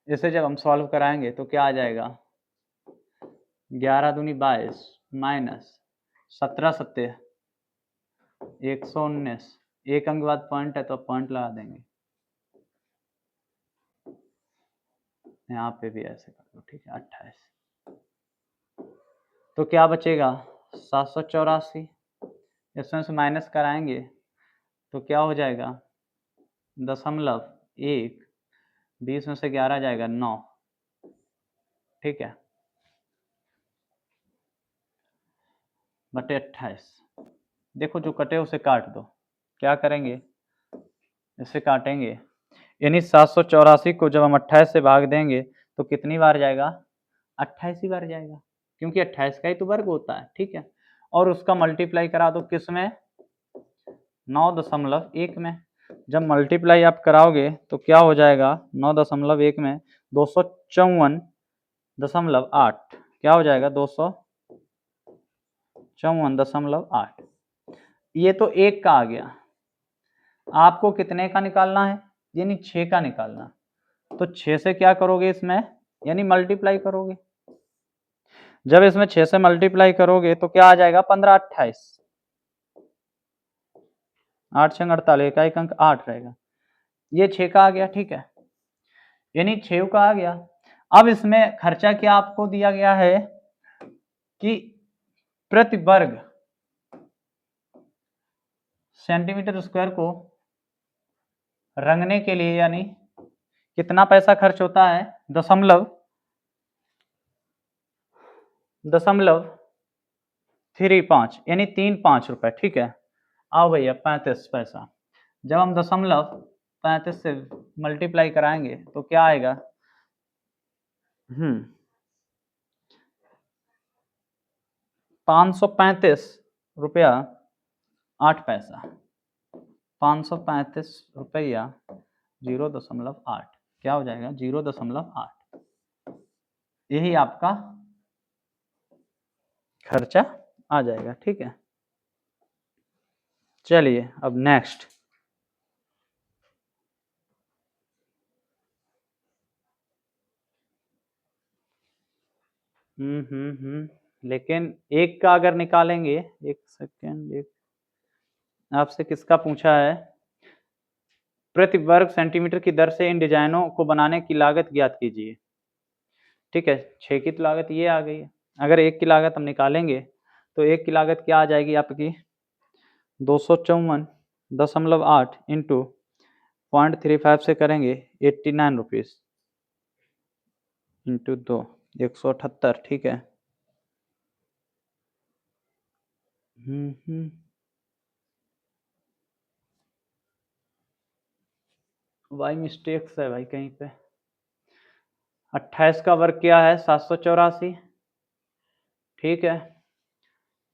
इसे जब हम सॉल्व कराएंगे तो क्या आ जाएगा 11 दूनी 22 माइनस 17 सत्ते 119, एक अंक बाद पॉइंट है तो पॉइंट लगा देंगे, यहाँ पे भी ऐसे कर लो। ठीक है 28, तो क्या बचेगा 784, इसमें से माइनस कराएंगे तो क्या हो जाएगा 0.1, 20 में से 11 जाएगा 9। ठीक है, बटे 28। देखो जो कटे उसे काट दो, क्या करेंगे इसे काटेंगे, यानी 784 को जब हम 28 से भाग देंगे तो कितनी बार जाएगा 28 ही बार जाएगा, क्योंकि 28 का ही तो वर्ग होता है। ठीक है, और उसका मल्टीप्लाई करा दो किस में 9.1 में। जब मल्टीप्लाई आप कराओगे तो क्या हो जाएगा 9.1 में 254.8, क्या हो जाएगा 254.8। ये तो एक का आ गया, आपको कितने का निकालना है यानी 6 का निकालना। तो 6 से क्या करोगे इसमें यानी मल्टीप्लाई करोगे, जब इसमें 6 से मल्टीप्लाई करोगे तो क्या आ जाएगा 15 28, 8 6 48, का एक अंक 8 रहेगा, ये 6 का आ गया। ठीक है, यानी 6 का आ गया। अब इसमें खर्चा क्या आपको दिया गया है कि प्रति वर्ग सेंटीमीटर स्क्वायर को रंगने के लिए, यानी कितना पैसा खर्च होता है, दशमलव दशमलव 35 यानी 3 5 रुपए, ठीक है। आओ भैया 35 पैसा, जब हम दशमलव 35 से मल्टीप्लाई कराएंगे तो क्या आएगा, 535 रुपया 8 पैसा, 535 रुपया 0.8, क्या हो जाएगा 0.8, यही आपका खर्चा आ जाएगा, ठीक है। चलिए अब नेक्स्ट, लेकिन एक का अगर निकालेंगे, एक सेकेंड, एक आपसे किसका पूछा है, प्रति वर्ग सेंटीमीटर की दर से इन डिजाइनों को बनाने की लागत ज्ञात कीजिए, ठीक है। 6 की तो लागत ये आ गई है, अगर एक की लागत हम निकालेंगे तो एक की लागत क्या आ जाएगी आपकी, 254.8 इंटू 0.35 से करेंगे 89 रुपीज़ इंटू 2, 178, ठीक है। भाई मिस्टेक्स है भाई कहीं पे, 28 का वर्ग क्या है 784, ठीक है।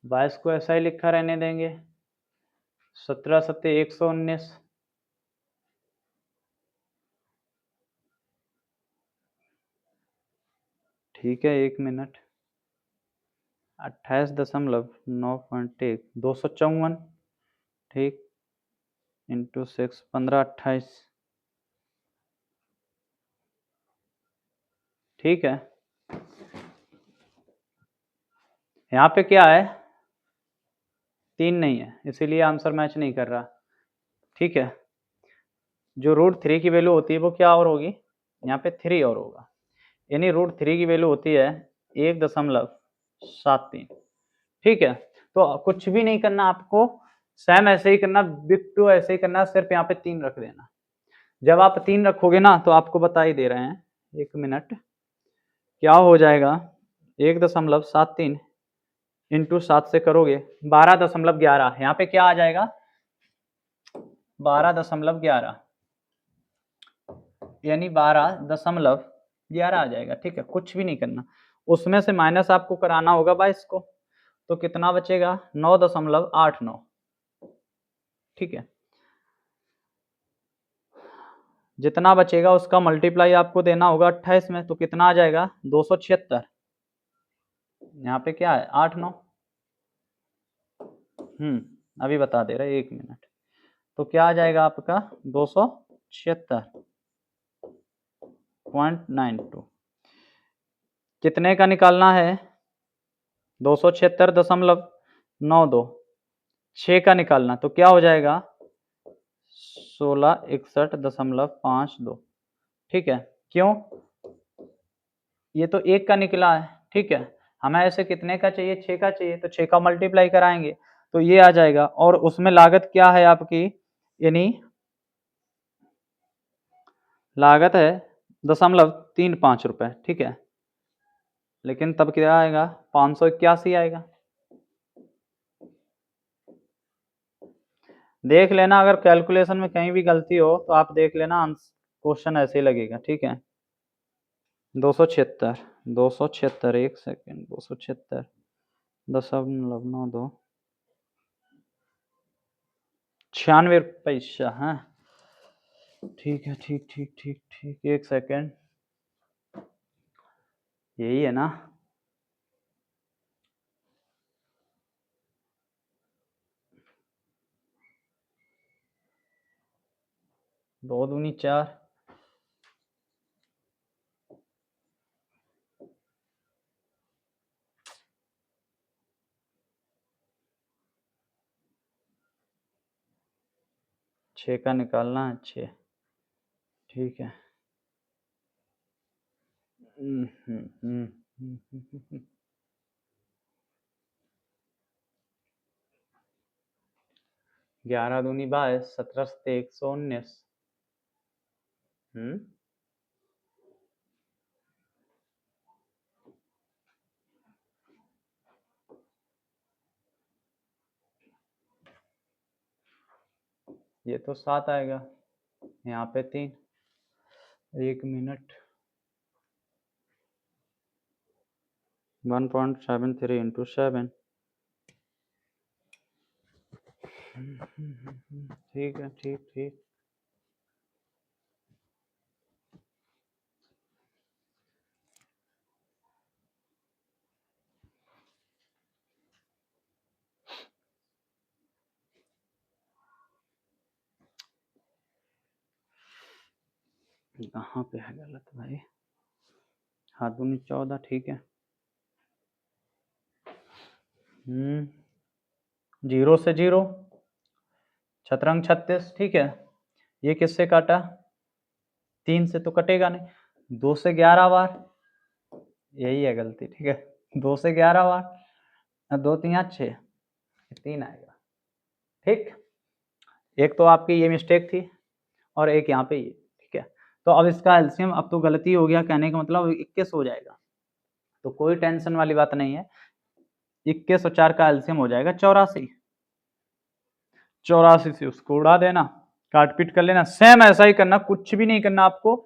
22 को ऐसा ही लिखा रहने देंगे, 17 सत्ते 119, ठीक है, 1 मिनट, 28.9.1 254, ठीक, इंटू 6, 15 28, ठीक है। यहाँ पे क्या है, 3 नहीं है, इसीलिए आंसर मैच नहीं कर रहा, ठीक है। जो √3 की वैल्यू होती है वो क्या और होगी, यहाँ पे 3 और होगा, यानी √3 की वैल्यू होती है 1.73, ठीक है। तो कुछ भी नहीं करना आपको, सेम ऐसे ही करना, बिग टू ऐसे ही करना, सिर्फ यहाँ पे 3 रख देना। जब आप 3 रखोगे ना तो आपको बता ही दे रहे हैं, 1 मिनट, क्या हो जाएगा 1.73 इंटू 7 से करोगे 12.11, यहाँ पे क्या आ जाएगा 12.11, यानी 12.11 आ जाएगा, ठीक है। कुछ भी नहीं करना, उसमें से माइनस आपको कराना होगा 22 को, तो कितना बचेगा 9.89, ठीक है। जितना बचेगा उसका मल्टीप्लाई आपको देना होगा 28 में, तो कितना आ जाएगा 276, यहाँ पे क्या है 8 9, अभी बता दे रहे 1 मिनट, तो क्या आ जाएगा आपका 276.92, कितने का निकालना है 276.92, 6 का निकालना, तो क्या हो जाएगा 1661.52, ठीक है। क्यों, ये तो 1 का निकला है, ठीक है। हमें ऐसे कितने का चाहिए 6 का चाहिए, तो 6 का मल्टीप्लाई कराएंगे तो ये आ जाएगा, और उसमें लागत क्या है आपकी, यानी लागत है 0.35 रुपए, ठीक है। लेकिन तब क्या आएगा 581 आएगा, देख लेना, अगर कैलकुलेशन में कहीं भी गलती हो तो आप देख लेना, क्वेश्चन ऐसे ही लगेगा, ठीक है। 276, एक सेकेंड, 276.92, 96 पैसा, हाँ ठीक है, ठीक ठीक ठीक ठीक, एक सेकेंड, यही है ना, 2 दूनी 4, छः का निकालना है 6, ठीक है। 11 दूनी 22, 17 सत्ते 119, ये तो 7 आएगा, यहाँ पे 3, 1 मिनट, 1.73 इंटू 7, ठीक है, ठीक ठीक। कहाँ पे है गलत भाई, हाथ दूनी 14, ठीक है। 0 से 0, शतरंग 36, ठीक है। ये किससे काटा, 3 से तो कटेगा नहीं, 2 से 11 बार, यही है गलती, ठीक है। 2 से 11 बार, 2 3 6, 3 आएगा, ठीक। एक तो आपकी ये मिस्टेक थी और एक यहाँ पे ये, ठीक है। तो अब इसका एलसीएम, अब तो गलती हो गया, कहने का मतलब 21 हो जाएगा, तो कोई टेंशन वाली बात नहीं है। 21 और 4 का एलसीएम हो जाएगा 84, 84 से उसको उड़ा देना, काट पीट कर लेना। सेम ऐसा ही करना, कुछ भी नहीं करना आपको,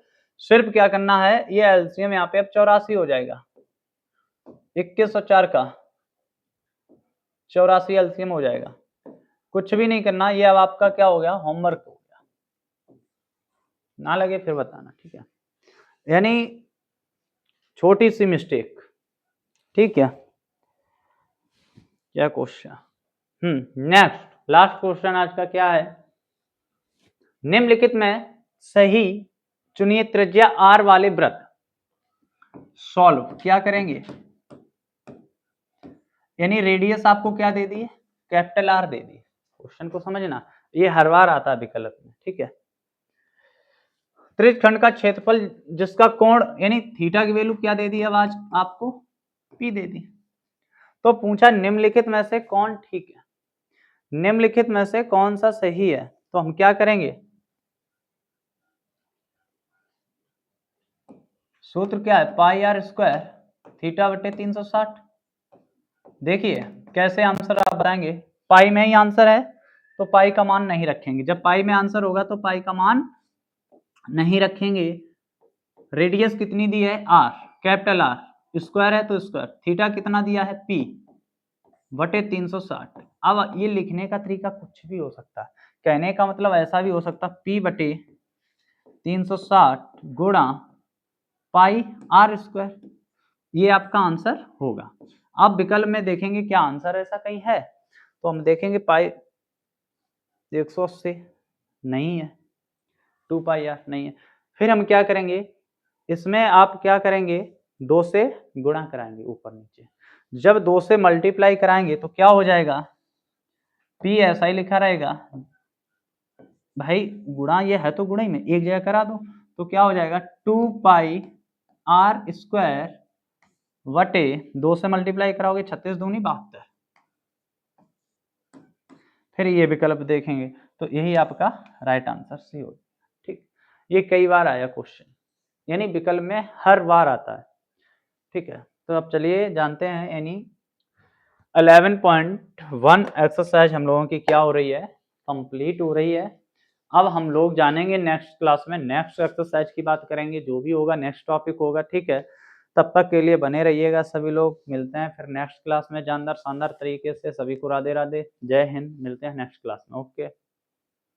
सिर्फ क्या करना है, ये एलसीएम यहाँ पे अब 84 हो जाएगा, 21 और 4 का 84 एलसीएम हो जाएगा। कुछ भी नहीं करना, ये अब आपका क्या हो गया, होमवर्क हो गया, ना लगे फिर बताना, ठीक है। यानी छोटी सी मिस्टेक, ठीक है। क्या क्वेश्चन, नेक्स्ट लास्ट क्वेश्चन आज का क्या है, निम्नलिखित में सही चुनिए त्रिज्या आर वाले वृत्त। सॉल्व क्या करेंगे, यानी रेडियस आपको क्या दे दी है, कैपिटल आर दे दी। क्वेश्चन को समझना, ये हर बार आता है विकल्प में, ठीक है। त्रिज्यखंड का क्षेत्रफल जिसका कोण यानी थीटा की वैल्यू क्या दे दी है आज आपको, पी दे दी। तो पूछा निम्नलिखित में से कौन ठीक है, निम्नलिखित में से कौन सा सही है, तो हम क्या करेंगे, सूत्र क्या है, पाई आर स्क्वायर थीटा बटे 360। देखिए कैसे आंसर आप बताएंगे, पाई में ही आंसर है तो पाई का मान नहीं रखेंगे, जब पाई में आंसर होगा तो पाई का मान नहीं रखेंगे। रेडियस कितनी दी है, आर, कैपिटल आर, स्क्वायर है तो स्क्वायर, थीटा कितना दिया है, पी बटे 360। अब ये लिखने का तरीका कुछ भी हो सकता है, कहने का मतलब ऐसा भी हो सकता है, पी बटे 360 गुणा पाई आर स्क्वायर, ये आपका आंसर होगा। अब विकल्प में देखेंगे क्या आंसर ऐसा कहीं है, तो हम देखेंगे पाई 180 नहीं है, 2 पाई आर नहीं है, फिर हम क्या करेंगे, इसमें आप क्या करेंगे, 2 से गुणा कराएंगे ऊपर नीचे, जब 2 से मल्टीप्लाई कराएंगे तो क्या हो जाएगा, पी ऐसा ही लिखा रहेगा भाई, गुणा ये है तो गुणा ही में एक जगह करा दो, तो क्या हो जाएगा 2 पाई आर स्क्वायर वटे 2 से मल्टीप्लाई कराओगे 36 दूनी 72, फिर ये विकल्प देखेंगे तो यही आपका राइट आंसर सी होगा, ठीक। ये कई बार आया क्वेश्चन, यानी विकल्प में हर बार आता है, ठीक है। तो अब चलिए जानते हैं, यानी 11.1 एक्सरसाइज हम लोगों की क्या हो रही है, कंप्लीट हो रही है। अब हम लोग जानेंगे नेक्स्ट क्लास में, नेक्स्ट एक्सरसाइज की बात करेंगे, जो भी होगा नेक्स्ट टॉपिक होगा, ठीक है। तब तक के लिए बने रहिएगा सभी लोग, मिलते हैं फिर नेक्स्ट क्लास में जानदार शानदार तरीके से। सभी को राधे राधे, जय हिंद, मिलते हैं नेक्स्ट क्लास में, ओके।